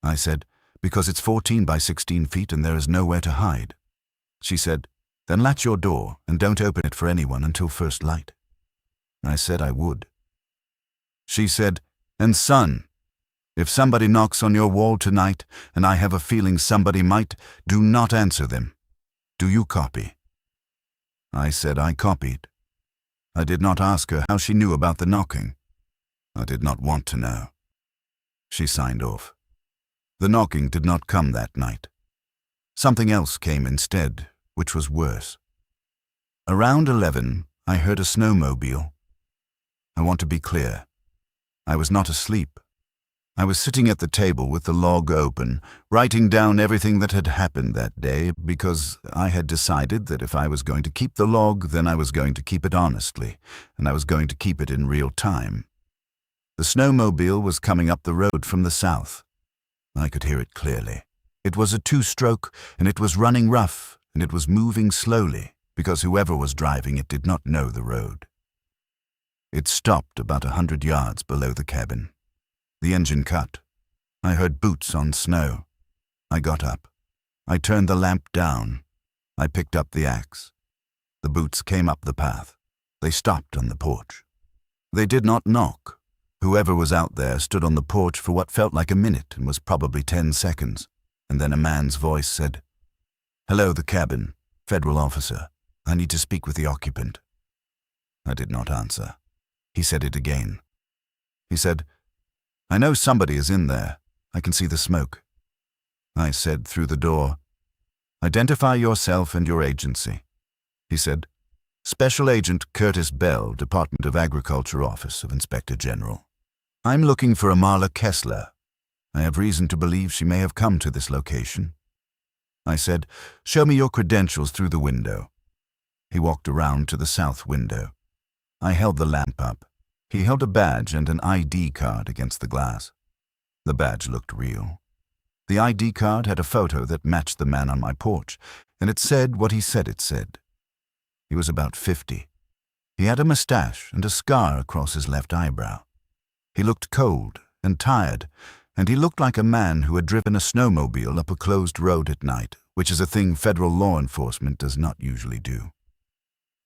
I said, "Because it's 14 by 16 feet and there is nowhere to hide." She said, "Then latch your door and don't open it for anyone until first light." I said I would. She said, "And son, If somebody knocks on your wall tonight, and I have a feeling somebody might, do not answer them. Do you copy?" I said I copied. I did not ask her how she knew about the knocking. I did not want to know. She signed off. The knocking did not come that night. Something else came instead, which was worse. Around 11, I heard a snowmobile. I want to be clear. I was not asleep. I was sitting at the table with the log open, writing down everything that had happened that day, because I had decided that if I was going to keep the log, then I was going to keep it honestly, and I was going to keep it in real time. The snowmobile was coming up the road from the south. I could hear it clearly. It was a two-stroke, and it was running rough, and it was moving slowly, because whoever was driving it did not know the road. It stopped about 100 yards below the cabin. The engine cut. I heard boots on snow. I got up. I turned the lamp down. I picked up the axe. The boots came up the path. They stopped on the porch. They did not knock. Whoever was out there stood on the porch for what felt like a minute and was probably 10 seconds, and then a man's voice said, "Hello, the cabin. Federal officer. I need to speak with the occupant." I did not answer. He said it again. He said, "I know somebody is in there. I can see the smoke." I said through the door, "Identify yourself and your agency." He said, "Special Agent Curtis Bell, Department of Agriculture Office of Inspector General. I'm looking for a Marla Kessler. I have reason to believe she may have come to this location." I said, "Show me your credentials through the window." He walked around to the south window. I held the lamp up. He held a badge and an ID card against the glass. The badge looked real. The ID card had a photo that matched the man on my porch, and it said what he said it said. He was about 50. He had a mustache and a scar across his left eyebrow. He looked cold and tired, and he looked like a man who had driven a snowmobile up a closed road at night, which is a thing federal law enforcement does not usually do.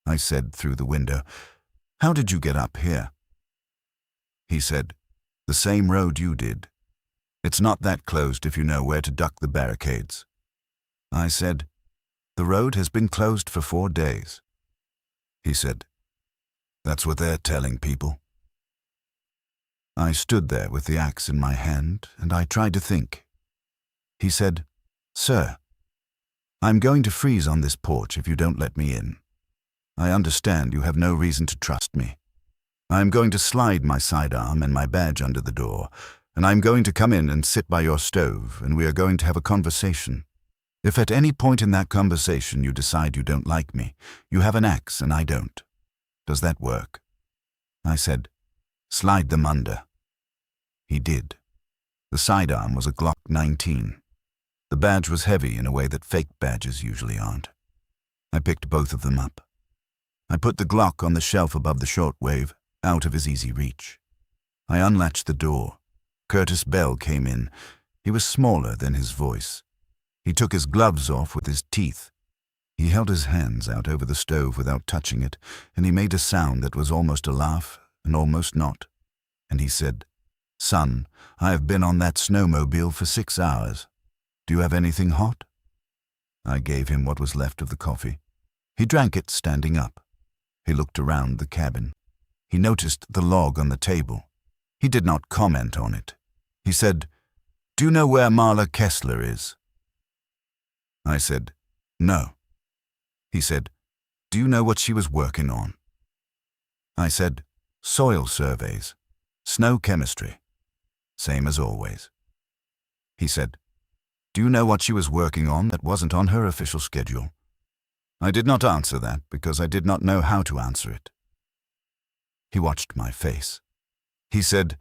I said through the window, "How did you get up here?" He said, "The same road you did. It's not that closed if you know where to duck the barricades." I said, "The road has been closed for 4 days." He said, "That's what they're telling people." I stood there with the axe in my hand, and I tried to think. He said, "Sir, I'm going to freeze on this porch if you don't let me in. I understand you have no reason to trust me. I am going to slide my sidearm and my badge under the door, and I am going to come in and sit by your stove, and we are going to have a conversation. If at any point in that conversation you decide you don't like me, you have an axe and I don't. Does that work?" I said, "Slide them under." He did. The sidearm was a Glock 19. The badge was heavy in a way that fake badges usually aren't. I picked both of them up. I put the Glock on the shelf above the shortwave, out of his easy reach. I unlatched the door. Curtis Bell came in. He was smaller than his voice. He took his gloves off with his teeth. He held his hands out over the stove without touching it, and he made a sound that was almost a laugh and almost not. And he said, "Son, I have been on that snowmobile for 6 hours. Do you have anything hot?" I gave him what was left of the coffee. He drank it standing up. He looked around the cabin. He noticed the log on the table. He did not comment on it. He said, "Do you know where Marla Kessler is?" I said, "No." He said, "Do you know what she was working on?" I said, "Soil surveys, snow chemistry, same as always." He said, "Do you know what she was working on that wasn't on her official schedule?" I did not answer that because I did not know how to answer it. He watched my face. He said,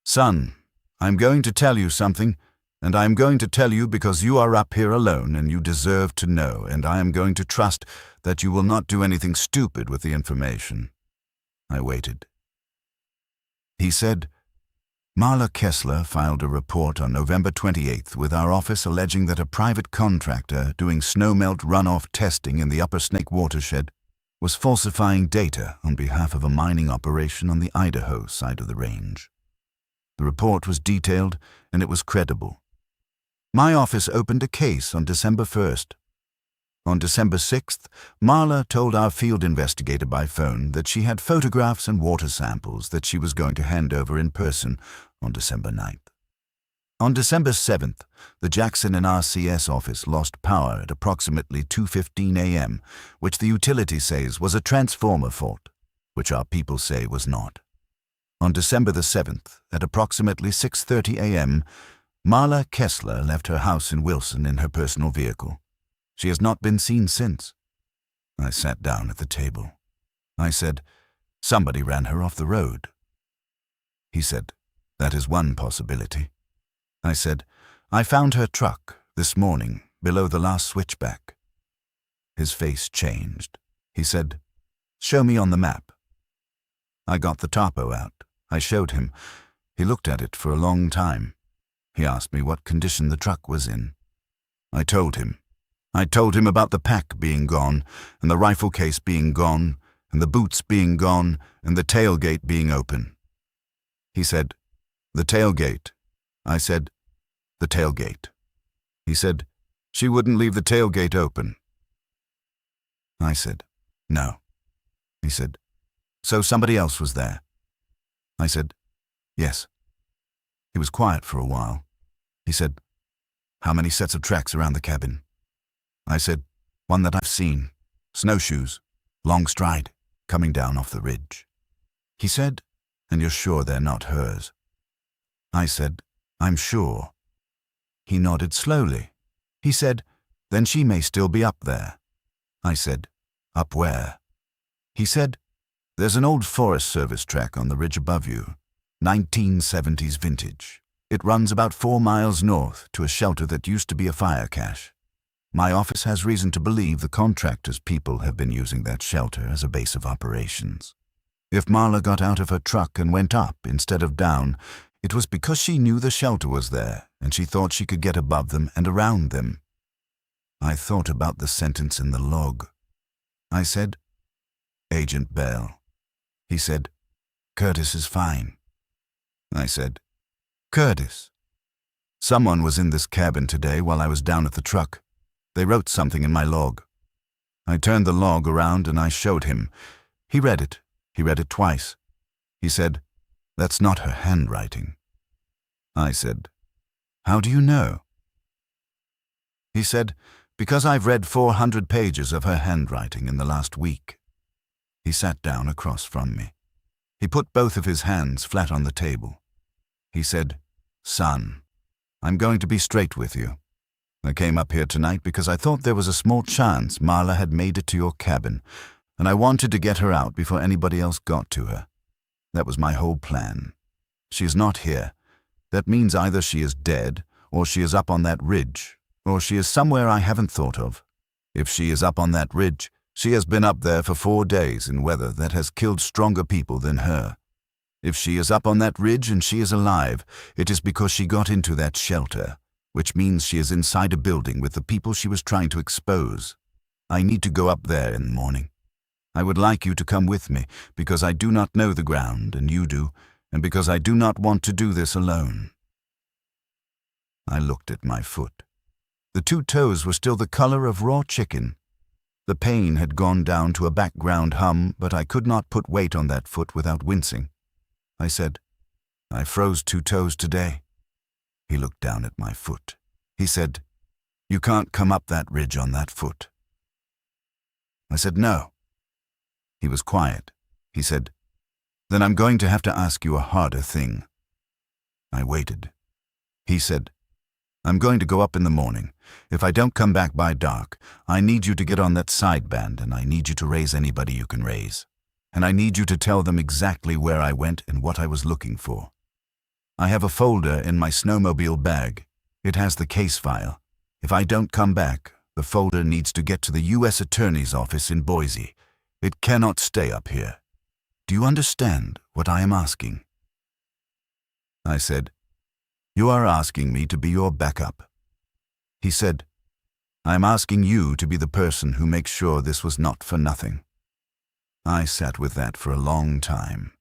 "Son, I'm going to tell you something, and I am going to tell you because you are up here alone and you deserve to know, and I am going to trust that you will not do anything stupid with the information." I waited. He said, "Marla Kessler filed a report on November 28th with our office alleging that a private contractor doing snowmelt runoff testing in the Upper Snake watershed was falsifying data on behalf of a mining operation on the Idaho side of the range. The report was detailed, and it was credible. My office opened a case on December 1st. On December 6th, Marla told our field investigator by phone that she had photographs and water samples that she was going to hand over in person on December 9th. On December 7th, the Jackson and RCS office lost power at approximately 2:15 a.m., which the utility says was a transformer fault, which our people say was not. On December the 7th, at approximately 6:30 a.m., Marla Kessler left her house in Wilson in her personal vehicle. She has not been seen since. I sat down at the table. I said, "Somebody ran her off the road." He said, "That is one possibility." I said, "I found her truck this morning below the last switchback." His face changed. He said, "Show me on the map." I got the topo out. I showed him. He looked at it for a long time. He asked me what condition the truck was in. I told him. I told him about the pack being gone, and the rifle case being gone, and the boots being gone, and the tailgate being open. He said, "The tailgate." I said, "The tailgate." He said, "She wouldn't leave the tailgate open." I said, "No." He said, "So somebody else was there?" I said, "Yes." He was quiet for a while. He said, "How many sets of tracks around the cabin?" I said, "One that I've seen. Snowshoes, long stride, coming down off the ridge." He said, "And you're sure they're not hers?" I said, "I'm sure." He nodded slowly. He said, "Then she may still be up there." I said, "Up where?" He said, "There's an old Forest Service track on the ridge above you, 1970s vintage. It runs about 4 miles north to a shelter that used to be a fire cache. My office has reason to believe the contractor's people have been using that shelter as a base of operations. If Marla got out of her truck and went up instead of down, it was because she knew the shelter was there and she thought she could get above them and around them." I thought about the sentence in the log. I said, "Agent Bell." He said, "Curtis is fine." I said, "Curtis." Someone was in this cabin today while I was down at the truck. They wrote something in my log. I turned the log around and I showed him. He read it. He read it twice. He said, "That's not her handwriting." I said, "How do you know?" He said, "Because I've read 400 pages of her handwriting in the last week." He sat down across from me. He put both of his hands flat on the table. He said, "Son, I'm going to be straight with you. I came up here tonight because I thought there was a small chance Marla had made it to your cabin, and I wanted to get her out before anybody else got to her. That was my whole plan. She is not here. That means either she is dead, or she is up on that ridge, or she is somewhere I haven't thought of. If she is up on that ridge, she has been up there for 4 days in weather that has killed stronger people than her. If she is up on that ridge and she is alive, it is because she got into that shelter, which means she is inside a building with the people she was trying to expose. I need to go up there in the morning. I would like you to come with me, because I do not know the ground, and you do, and because I do not want to do this alone." I looked at my foot. The 2 toes were still the color of raw chicken. The pain had gone down to a background hum, but I could not put weight on that foot without wincing. I said, "I froze 2 toes today." He looked down at my foot. He said, "You can't come up that ridge on that foot." I said, "No." He was quiet. He said, "Then I'm going to have to ask you a harder thing." I waited. He said, "I'm going to go up in the morning. If I don't come back by dark, I need you to get on that sideband, and I need you to raise anybody you can raise. And I need you to tell them exactly where I went and what I was looking for. I have a folder in my snowmobile bag. It has the case file. If I don't come back, the folder needs to get to the U.S. Attorney's office in Boise. It cannot stay up here. Do you understand what I am asking?" I said, "You are asking me to be your backup." He said, "I'm asking you to be the person who makes sure this was not for nothing." I sat with that for a long time.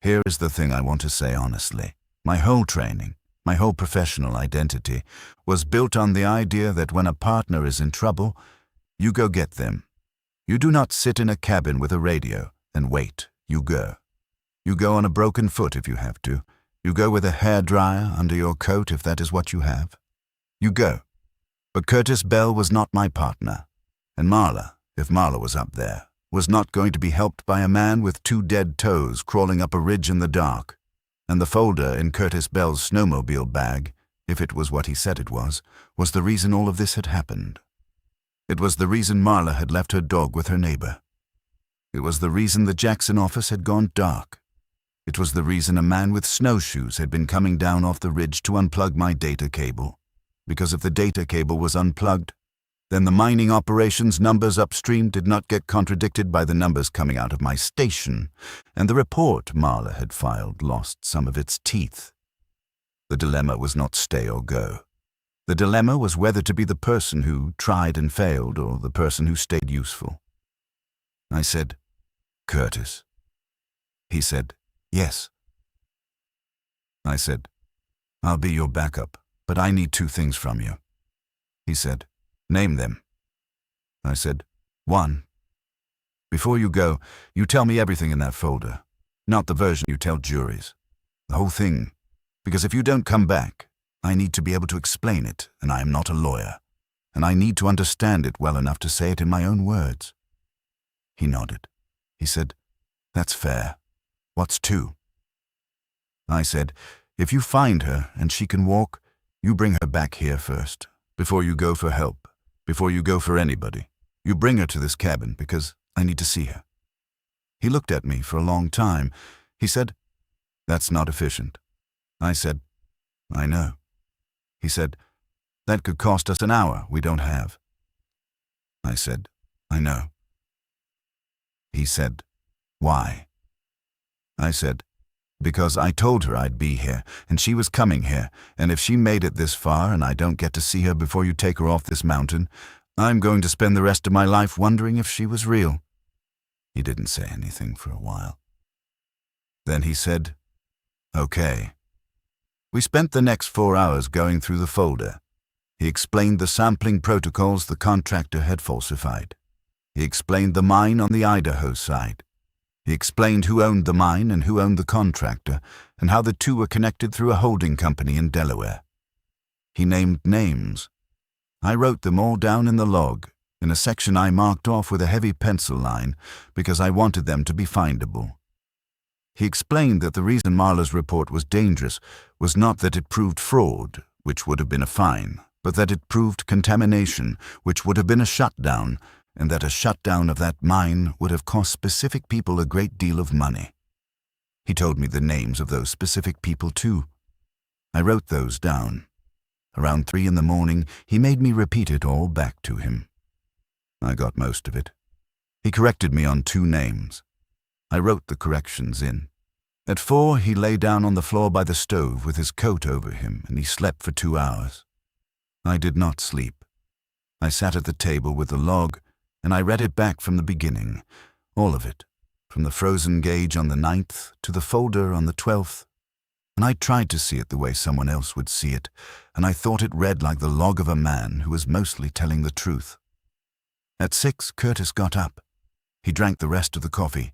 Here is the thing I want to say honestly. My whole training, my whole professional identity, was built on the idea that when a partner is in trouble, you go get them. You do not sit in a cabin with a radio and wait. You go. You go on a broken foot if you have to. You go with a hairdryer under your coat if that is what you have. You go. But Curtis Bell was not my partner. And Marla, if Marla was up there, was not going to be helped by a man with 2 dead toes crawling up a ridge in the dark. And the folder in Curtis Bell's snowmobile bag, if it was what he said it was the reason all of this had happened. It was the reason Marla had left her dog with her neighbor. It was the reason the Jackson office had gone dark. It was the reason a man with snowshoes had been coming down off the ridge to unplug my data cable. Because if the data cable was unplugged, then the mining operations numbers upstream did not get contradicted by the numbers coming out of my station, and the report Marla had filed lost some of its teeth. The dilemma was not stay or go. The dilemma was whether to be the person who tried and failed or the person who stayed useful. I said, "Curtis." He said, "Yes." I said, "I'll be your backup, but I need 2 things from you." He said, "Name them." I said, "1. Before you go, you tell me everything in that folder, not the version you tell juries. The whole thing, because if you don't come back, I need to be able to explain it, and I am not a lawyer, and I need to understand it well enough to say it in my own words." He nodded. He said, "That's fair. What's 2? I said, "If you find her and she can walk, you bring her back here first, before you go for help, before you go for anybody. You bring her to this cabin because I need to see her." He looked at me for a long time. He said, "That's not efficient." I said, "I know." He said, "That could cost us an hour we don't have." I said, "I know." He said, "Why?" I said, "Because I told her I'd be here, and she was coming here, and if she made it this far and I don't get to see her before you take her off this mountain, I'm going to spend the rest of my life wondering if she was real." He didn't say anything for a while. Then he said, "Okay." We spent the next 4 hours going through the folder. He explained the sampling protocols the contractor had falsified. He explained the mine on the Idaho side. He explained who owned the mine and who owned the contractor, and how the 2 were connected through a holding company in Delaware. He named names. I wrote them all down in the log, in a section I marked off with a heavy pencil line, because I wanted them to be findable. He explained that the reason Marla's report was dangerous was not that it proved fraud, which would have been a fine, but that it proved contamination, which would have been a shutdown, and that a shutdown of that mine would have cost specific people a great deal of money. He told me the names of those specific people, too. I wrote those down. Around 3 in the morning, he made me repeat it all back to him. I got most of it. He corrected me on 2 names. I wrote the corrections in. At 4, he lay down on the floor by the stove with his coat over him, and he slept for 2 hours. I did not sleep. I sat at the table with the log, and I read it back from the beginning, all of it, from the frozen gauge on the 9th to the folder on the 12th. And I tried to see it the way someone else would see it, and I thought it read like the log of a man who was mostly telling the truth. At 6, Curtis got up. He drank the rest of the coffee.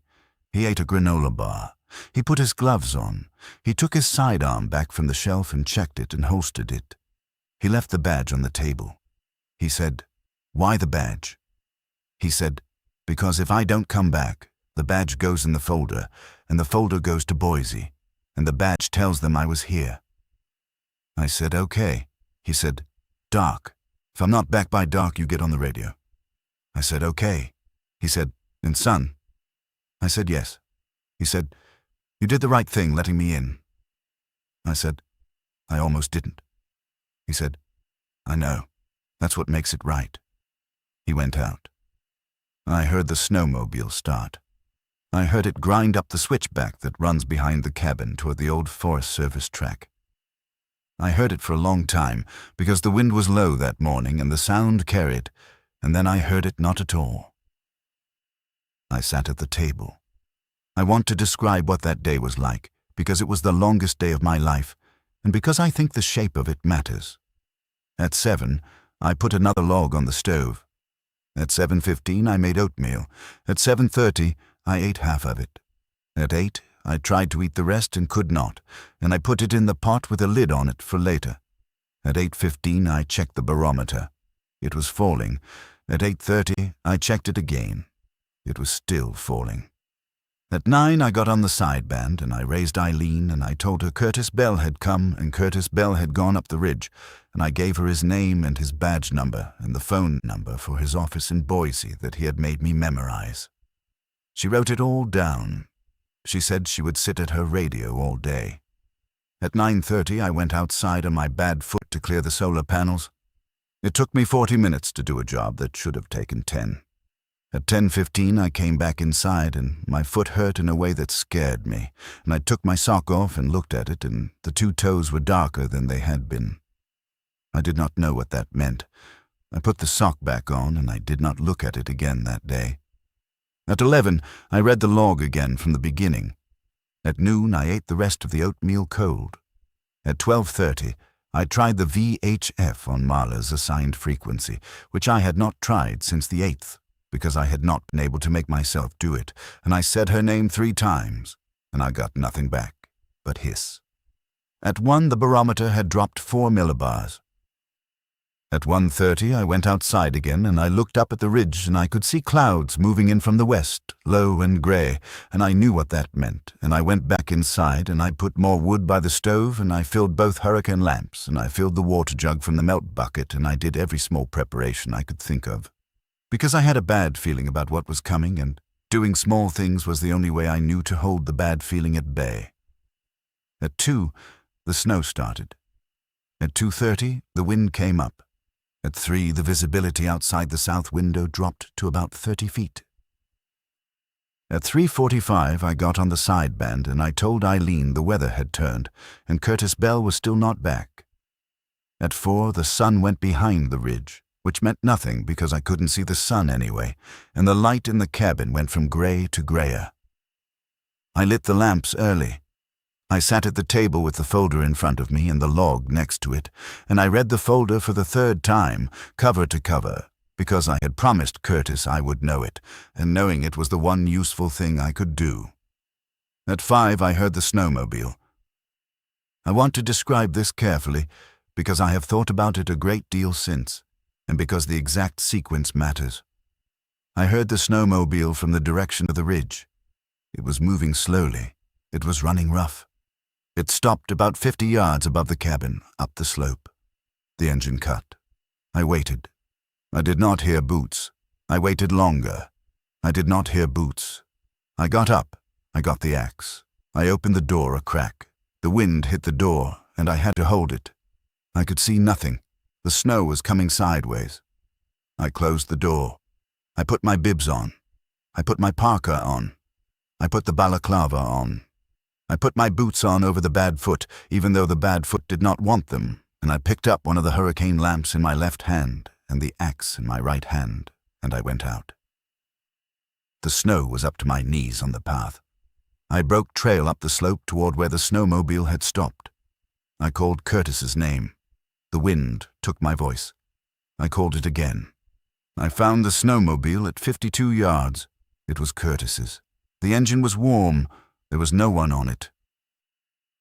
He ate a granola bar. He put his gloves on. He took his sidearm back from the shelf and checked it and holstered it. He left the badge on the table. He said, "Why the badge?" He said, "Because if I don't come back, the badge goes in the folder, and the folder goes to Boise, and the badge tells them I was here." I said, "Okay." He said, "Dark. If I'm not back by dark, you get on the radio." I said, "Okay." He said, "And son?" I said, "Yes." He said, "You did the right thing letting me in." I said, "I almost didn't." He said, "I know. That's what makes it right." He went out. I heard the snowmobile start. I heard it grind up the switchback that runs behind the cabin toward the old Forest Service track. I heard it for a long time because the wind was low that morning and the sound carried, and then I heard it not at all. I sat at the table. I want to describe what that day was like because it was the longest day of my life, and because I think the shape of it matters. At 7, I put another log on the stove. At 7:15, I made oatmeal. At 7:30, I ate half of it. At 8, I tried to eat the rest and could not, and I put it in the pot with a lid on it for later. At 8:15, I checked the barometer. It was falling. At 8:30, I checked it again. It was still falling. At 9, I got on the sideband, and I raised Eileen, and I told her Curtis Bell had come, and Curtis Bell had gone up the ridge, and I gave her his name and his badge number and the phone number for his office in Boise that he had made me memorize. She wrote it all down. She said she would sit at her radio all day. At 9:30, I went outside on my bad foot to clear the solar panels. It took me 40 minutes to do a job that should have taken 10. At 10:15, I came back inside, and my foot hurt in a way that scared me, and I took my sock off and looked at it, and the 2 toes were darker than they had been. I did not know what that meant. I put the sock back on, and I did not look at it again that day. At 11, I read the log again from the beginning. At noon, I ate the rest of the oatmeal cold. At 12:30, I tried the VHF on Marla's assigned frequency, which I had not tried since the 8th, because I had not been able to make myself do it, and I said her name 3 times, and I got nothing back but hiss. At 1, the barometer had dropped 4 millibars. At 1:30, I went outside again, and I looked up at the ridge, and I could see clouds moving in from the west, low and gray, and I knew what that meant, and I went back inside, and I put more wood by the stove, and I filled both hurricane lamps, and I filled the water jug from the melt bucket, and I did every small preparation I could think of. Because I had a bad feeling about what was coming, and doing small things was the only way I knew to hold the bad feeling at bay. At 2, the snow started. At 2:30, the wind came up. At 3, the visibility outside the south window dropped to about 30 feet. At 3:45, I got on the sideband, and I told Eileen the weather had turned, and Curtis Bell was still not back. At 4, the sun went behind the ridge, which meant nothing because I couldn't see the sun anyway, and the light in the cabin went from gray to grayer. I lit the lamps early. I sat at the table with the folder in front of me and the log next to it, and I read the folder for the 3rd time, cover to cover, because I had promised Curtis I would know it, and knowing it was the one useful thing I could do. At 5, I heard the snowmobile. I want to describe this carefully, because I have thought about it a great deal since, and because the exact sequence matters. I heard the snowmobile from the direction of the ridge. It was moving slowly. It was running rough. It stopped about 50 yards above the cabin, up the slope. The engine cut. I waited. I did not hear boots. I waited longer. I did not hear boots. I got up. I got the axe. I opened the door a crack. The wind hit the door, and I had to hold it. I could see nothing. The snow was coming sideways. I closed the door. I put my bibs on. I put my parka on. I put the balaclava on. I put my boots on over the bad foot, even though the bad foot did not want them, and I picked up one of the hurricane lamps in my left hand and the axe in my right hand, and I went out. The snow was up to my knees on the path. I broke trail up the slope toward where the snowmobile had stopped. I called Curtis's name. The wind took my voice. I called it again. I found the snowmobile at 52 yards. It was Curtis's. The engine was warm. There was no one on it.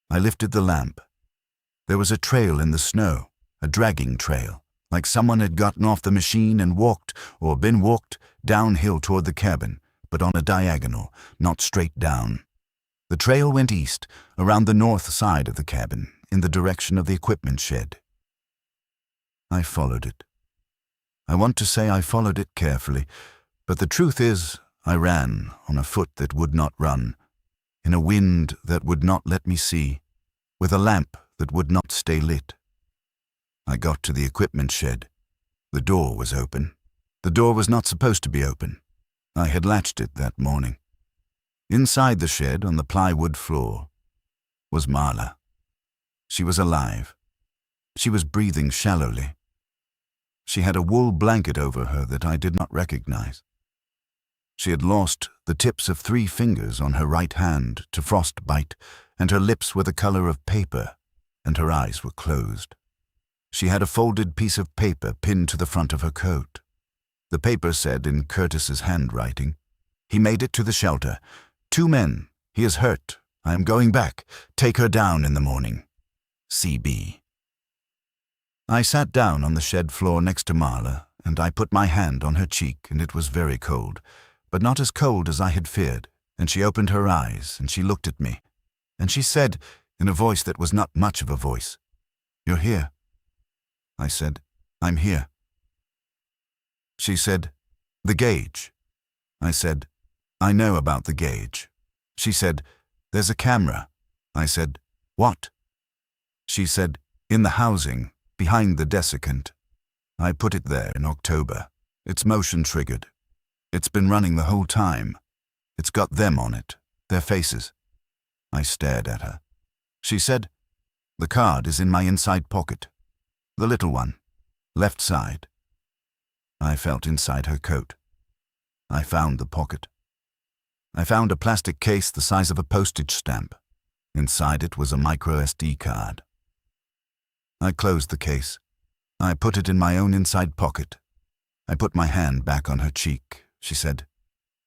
I lifted the lamp. There was a trail in the snow, a dragging trail, like someone had gotten off the machine and walked, or been walked, downhill toward the cabin, but on a diagonal, not straight down. The trail went east, around the north side of the cabin, in the direction of the equipment shed. I followed it. I want to say I followed it carefully, but the truth is I ran on a foot that would not run, in a wind that would not let me see, with a lamp that would not stay lit. I got to the equipment shed. The door was open. The door was not supposed to be open. I had latched it that morning. Inside the shed, on the plywood floor, was Marla. She was alive. She was breathing shallowly. She had a wool blanket over her that I did not recognize. She had lost the tips of 3 fingers on her right hand to frostbite, and her lips were the color of paper, and her eyes were closed. She had a folded piece of paper pinned to the front of her coat. The paper said in Curtis's handwriting, "He made it to the shelter. 2 men. He is hurt. I am going back. Take her down in the morning. CB." I sat down on the shed floor next to Marla, and I put my hand on her cheek, and it was very cold, but not as cold as I had feared, and she opened her eyes, and she looked at me, and she said, in a voice that was not much of a voice, "You're here." I said, "I'm here." She said, "The gauge." I said, "I know about the gauge." She said, "There's a camera." I said, "What?" She said, "In the housing, behind the desiccant. I put it there in October. It's motion triggered. It's been running the whole time. It's got them on it, their faces." I stared at her. She said, "The card is in my inside pocket. The little one, left side." I felt inside her coat. I found the pocket. I found a plastic case the size of a postage stamp. Inside it was a micro SD card. I closed the case. I put it in my own inside pocket. I put my hand back on her cheek. She said,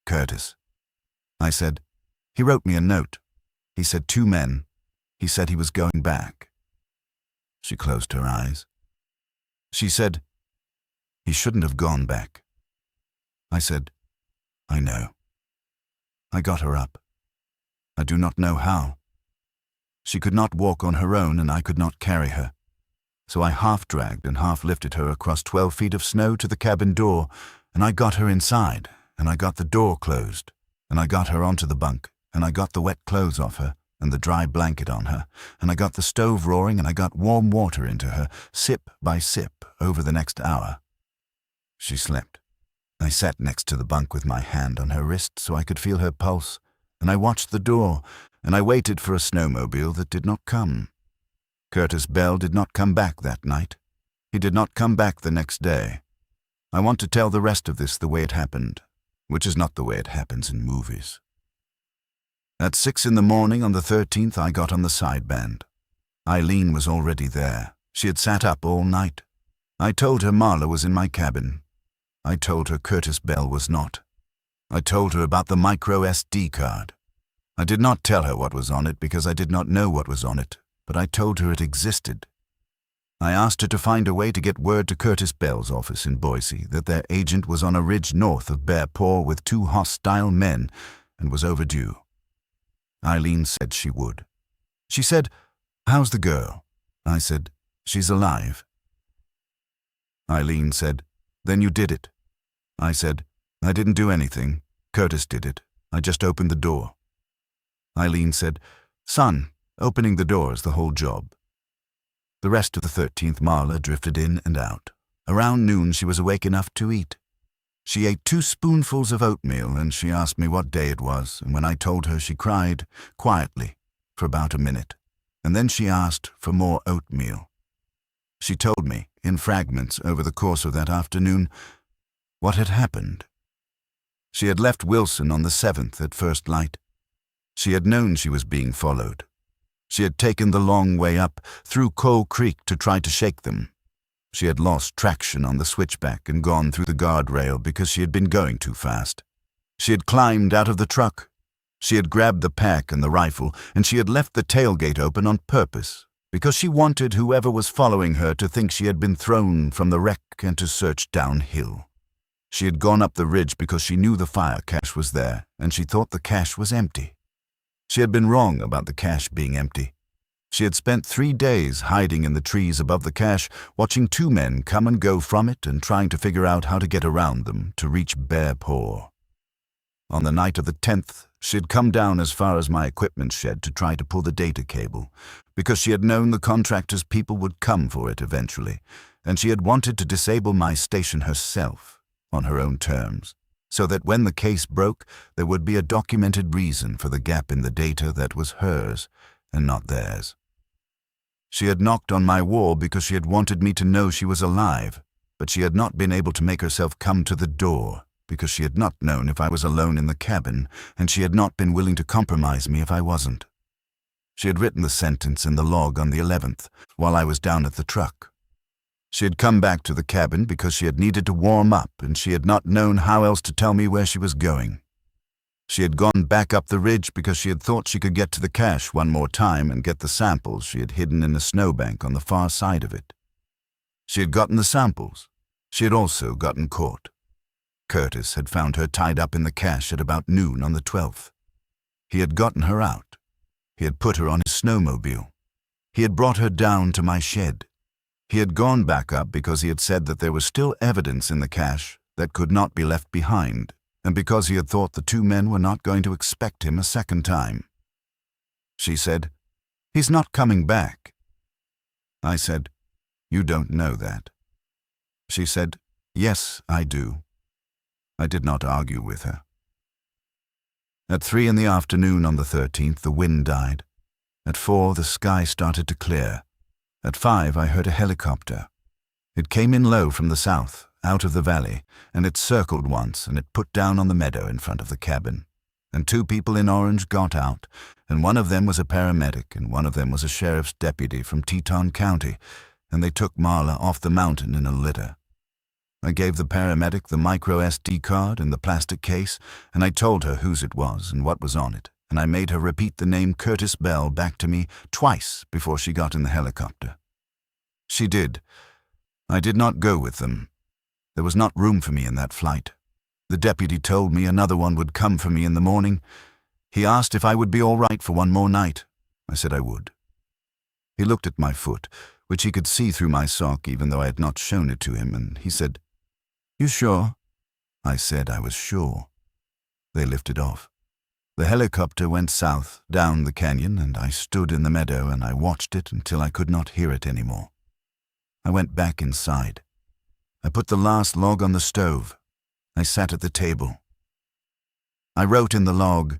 "Curtis." I said, "He wrote me a note. He said 2 men. He said he was going back." She closed her eyes. She said, "He shouldn't have gone back." I said, "I know." I got her up. I do not know how. She could not walk on her own, and I could not carry her. So I half-dragged and half-lifted her across 12 feet of snow to the cabin door, and I got her inside, and I got the door closed, and I got her onto the bunk, and I got the wet clothes off her, and the dry blanket on her, and I got the stove roaring, and I got warm water into her, sip by sip, over the next hour. She slept. I sat next to the bunk with my hand on her wrist so I could feel her pulse, and I watched the door, and I waited for a snowmobile that did not come. Curtis Bell did not come back that night. He did not come back the next day. I want to tell the rest of this the way it happened, which is not the way it happens in movies. At 6 in the morning on the 13th, I got on the sideband. Eileen was already there. She had sat up all night. I told her Marla was in my cabin. I told her Curtis Bell was not. I told her about the micro SD card. I did not tell her what was on it because I did not know what was on it, but I told her it existed. I asked her to find a way to get word to Curtis Bell's office in Boise that their agent was on a ridge north of Bear Paw with 2 hostile men and was overdue. Eileen said she would. She said, "How's the girl?" I said, "She's alive." Eileen said, "Then you did it." I said, "I didn't do anything. Curtis did it. I just opened the door." Eileen said, "Son, opening the door is the whole job." The rest of the 13th, Marla drifted in and out. Around noon, she was awake enough to eat. She ate 2 spoonfuls of oatmeal, and she asked me what day it was, and when I told her, she cried, quietly, for about a minute, and then she asked for more oatmeal. She told me, in fragments over the course of that afternoon, what had happened. She had left Wilson on the 7th at first light. She had known she was being followed. She had taken the long way up through Coal Creek to try to shake them. She had lost traction on the switchback and gone through the guardrail because she had been going too fast. She had climbed out of the truck. She had grabbed the pack and the rifle, and she had left the tailgate open on purpose because she wanted whoever was following her to think she had been thrown from the wreck and to search downhill. She had gone up the ridge because she knew the fire cache was there, and she thought the cache was empty. She had been wrong about the cache being empty. She had spent 3 days hiding in the trees above the cache, watching 2 men come and go from it and trying to figure out how to get around them to reach Bear Paw. On the night of the 10th, she had come down as far as my equipment shed to try to pull the data cable, because she had known the contractor's people would come for it eventually, and she had wanted to disable my station herself, on her own terms, so that when the case broke, there would be a documented reason for the gap in the data that was hers and not theirs. She had knocked on my wall because she had wanted me to know she was alive, but she had not been able to make herself come to the door because she had not known if I was alone in the cabin, and she had not been willing to compromise me if I wasn't. She had written the sentence in the log on the 11th, while I was down at the truck. She had come back to the cabin because she had needed to warm up, and she had not known how else to tell me where she was going. She had gone back up the ridge because she had thought she could get to the cache one more time and get the samples she had hidden in a snowbank on the far side of it. She had gotten the samples. She had also gotten caught. Curtis had found her tied up in the cache at about noon on the 12th. He had gotten her out. He had put her on his snowmobile. He had brought her down to my shed. He had gone back up because he had said that there was still evidence in the cache that could not be left behind, and because he had thought the two men were not going to expect him a second time. She said, "He's not coming back." I said, "You don't know that." She said, "Yes, I do." I did not argue with her. At 3 in the afternoon on the 13th, the wind died. At 4, the sky started to clear. At 5, I heard a helicopter. It came in low from the south, out of the valley, and it circled once, and it put down on the meadow in front of the cabin. And 2 people in orange got out, and one of them was a paramedic, and one of them was a sheriff's deputy from Teton County, and they took Marla off the mountain in a litter. I gave the paramedic the micro SD card and the plastic case, and I told her whose it was and what was on it, and I made her repeat the name Curtis Bell back to me twice before she got in the helicopter. She did. I did not go with them. There was not room for me in that flight. The deputy told me another one would come for me in the morning. He asked if I would be all right for one more night. I said I would. He looked at my foot, which he could see through my sock even though I had not shown it to him, and he said, "You sure?" I said I was sure. They lifted off. The helicopter went south, down the canyon, and I stood in the meadow and I watched it until I could not hear it anymore. I went back inside. I put the last log on the stove. I sat at the table. I wrote in the log,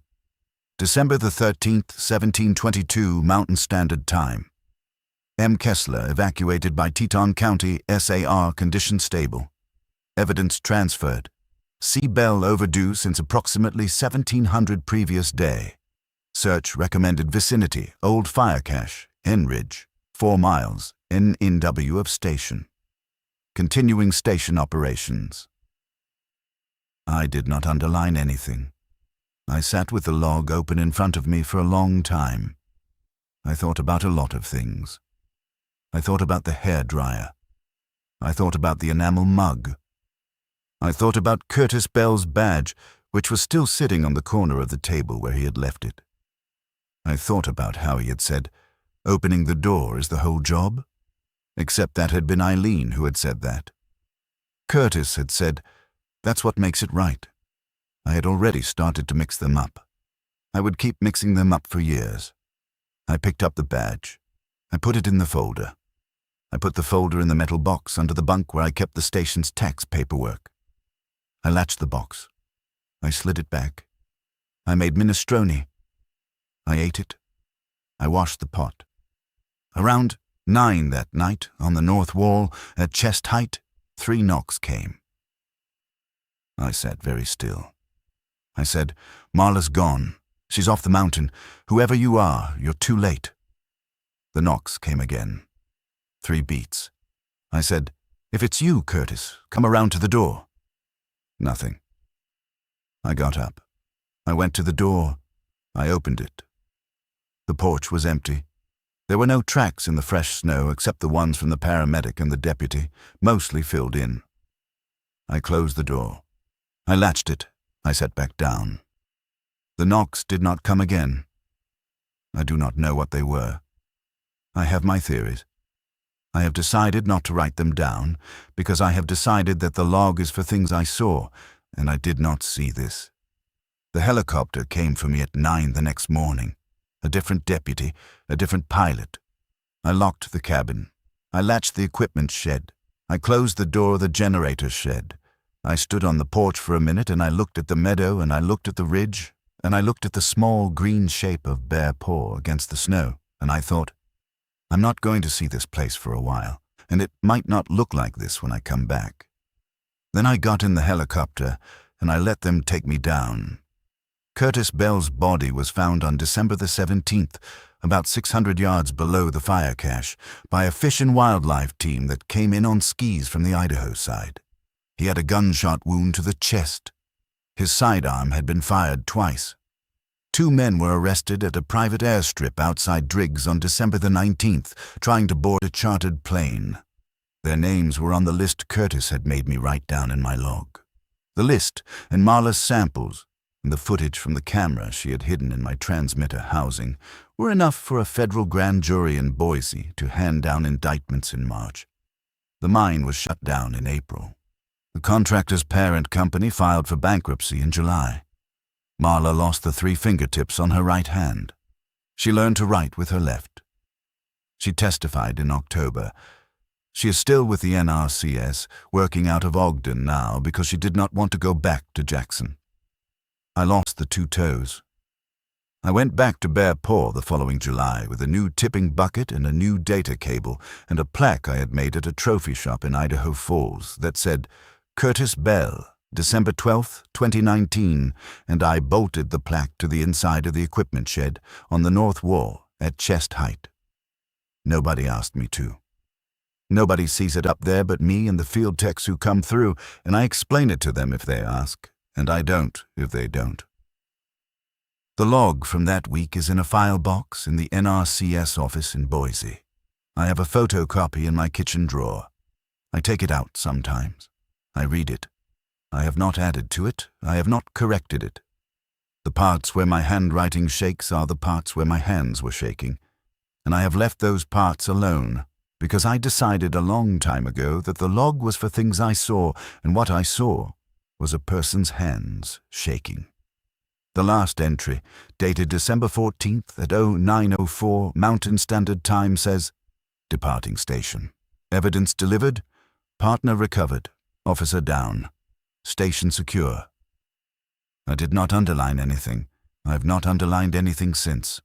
December the 13th, 1722, Mountain Standard Time. M. Kessler evacuated by Teton County, SAR, condition stable. Evidence transferred. C. Bell overdue since approximately 1700 previous day. Search recommended vicinity, Old Fire Cache, N Ridge, 4 miles, NNW of station. Continuing station operations. I did not underline anything. I sat with the log open in front of me for a long time. I thought about a lot of things. I thought about the hairdryer. I thought about the enamel mug. I thought about Curtis Bell's badge, which was still sitting on the corner of the table where he had left it. I thought about how he had said, "Opening the door is the whole job," except that had been Eileen who had said that. Curtis had said, "That's what makes it right." I had already started to mix them up. I would keep mixing them up for years. I picked up the badge. I put it in the folder. I put the folder in the metal box under the bunk where I kept the station's tax paperwork. I latched the box. I slid it back. I made minestrone. I ate it. I washed the pot. Around 9 that night, on the north wall, at chest height, 3 knocks came. I sat very still. I said, "Marla's gone. She's off the mountain. Whoever you are, you're too late." The knocks came again. 3 beats. I said, "If it's you, Curtis, come around to the door." Nothing. I got up. I went to the door. I opened it. The porch was empty. There were no tracks in the fresh snow except the ones from the paramedic and the deputy, mostly filled in. I closed the door. I latched it. I sat back down. The knocks did not come again. I do not know what they were. I have my theories. I have decided not to write them down because I have decided that the log is for things I saw, and I did not see this. The helicopter came for me at 9 the next morning. A different deputy, a different pilot. I locked the cabin. I latched the equipment shed. I closed the door of the generator shed. I stood on the porch for a minute and I looked at the meadow and I looked at the ridge and I looked at the small green shape of Bear Paw against the snow, and I thought, I'm not going to see this place for a while, and it might not look like this when I come back. Then I got in the helicopter, and I let them take me down. Curtis Bell's body was found on December the 17th, about 600 yards below the fire cache, by a fish and wildlife team that came in on skis from the Idaho side. He had a gunshot wound to the chest. His sidearm had been fired twice. 2 men were arrested at a private airstrip outside Driggs on December the 19th, trying to board a chartered plane. Their names were on the list Curtis had made me write down in my log. The list and Marla's samples, and the footage from the camera she had hidden in my transmitter housing, were enough for a federal grand jury in Boise to hand down indictments in March. The mine was shut down in April. The contractor's parent company filed for bankruptcy in July. Marla lost the 3 fingertips on her right hand. She learned to write with her left. She testified in October. She is still with the NRCS, working out of Ogden now because she did not want to go back to Jackson. I lost the 2 toes. I went back to Bear Paw the following July with a new tipping bucket and a new data cable and a plaque I had made at a trophy shop in Idaho Falls that said, Curtis Bell, December 12, 2019, and I bolted the plaque to the inside of the equipment shed on the north wall at chest height. Nobody asked me to. Nobody sees it up there but me and the field techs who come through, and I explain it to them if they ask, and I don't if they don't. The log from that week is in a file box in the NRCS office in Boise. I have a photocopy in my kitchen drawer. I take it out sometimes. I read it. I have not added to it. I have not corrected it. The parts where my handwriting shakes are the parts where my hands were shaking, and I have left those parts alone because I decided a long time ago that the log was for things I saw, and what I saw was a person's hands shaking. The last entry, dated December 14th at 09:04 Mountain Standard Time, says, Departing station. Evidence delivered. Partner recovered. Officer down. Station secure. I did not underline anything. I have not underlined anything since.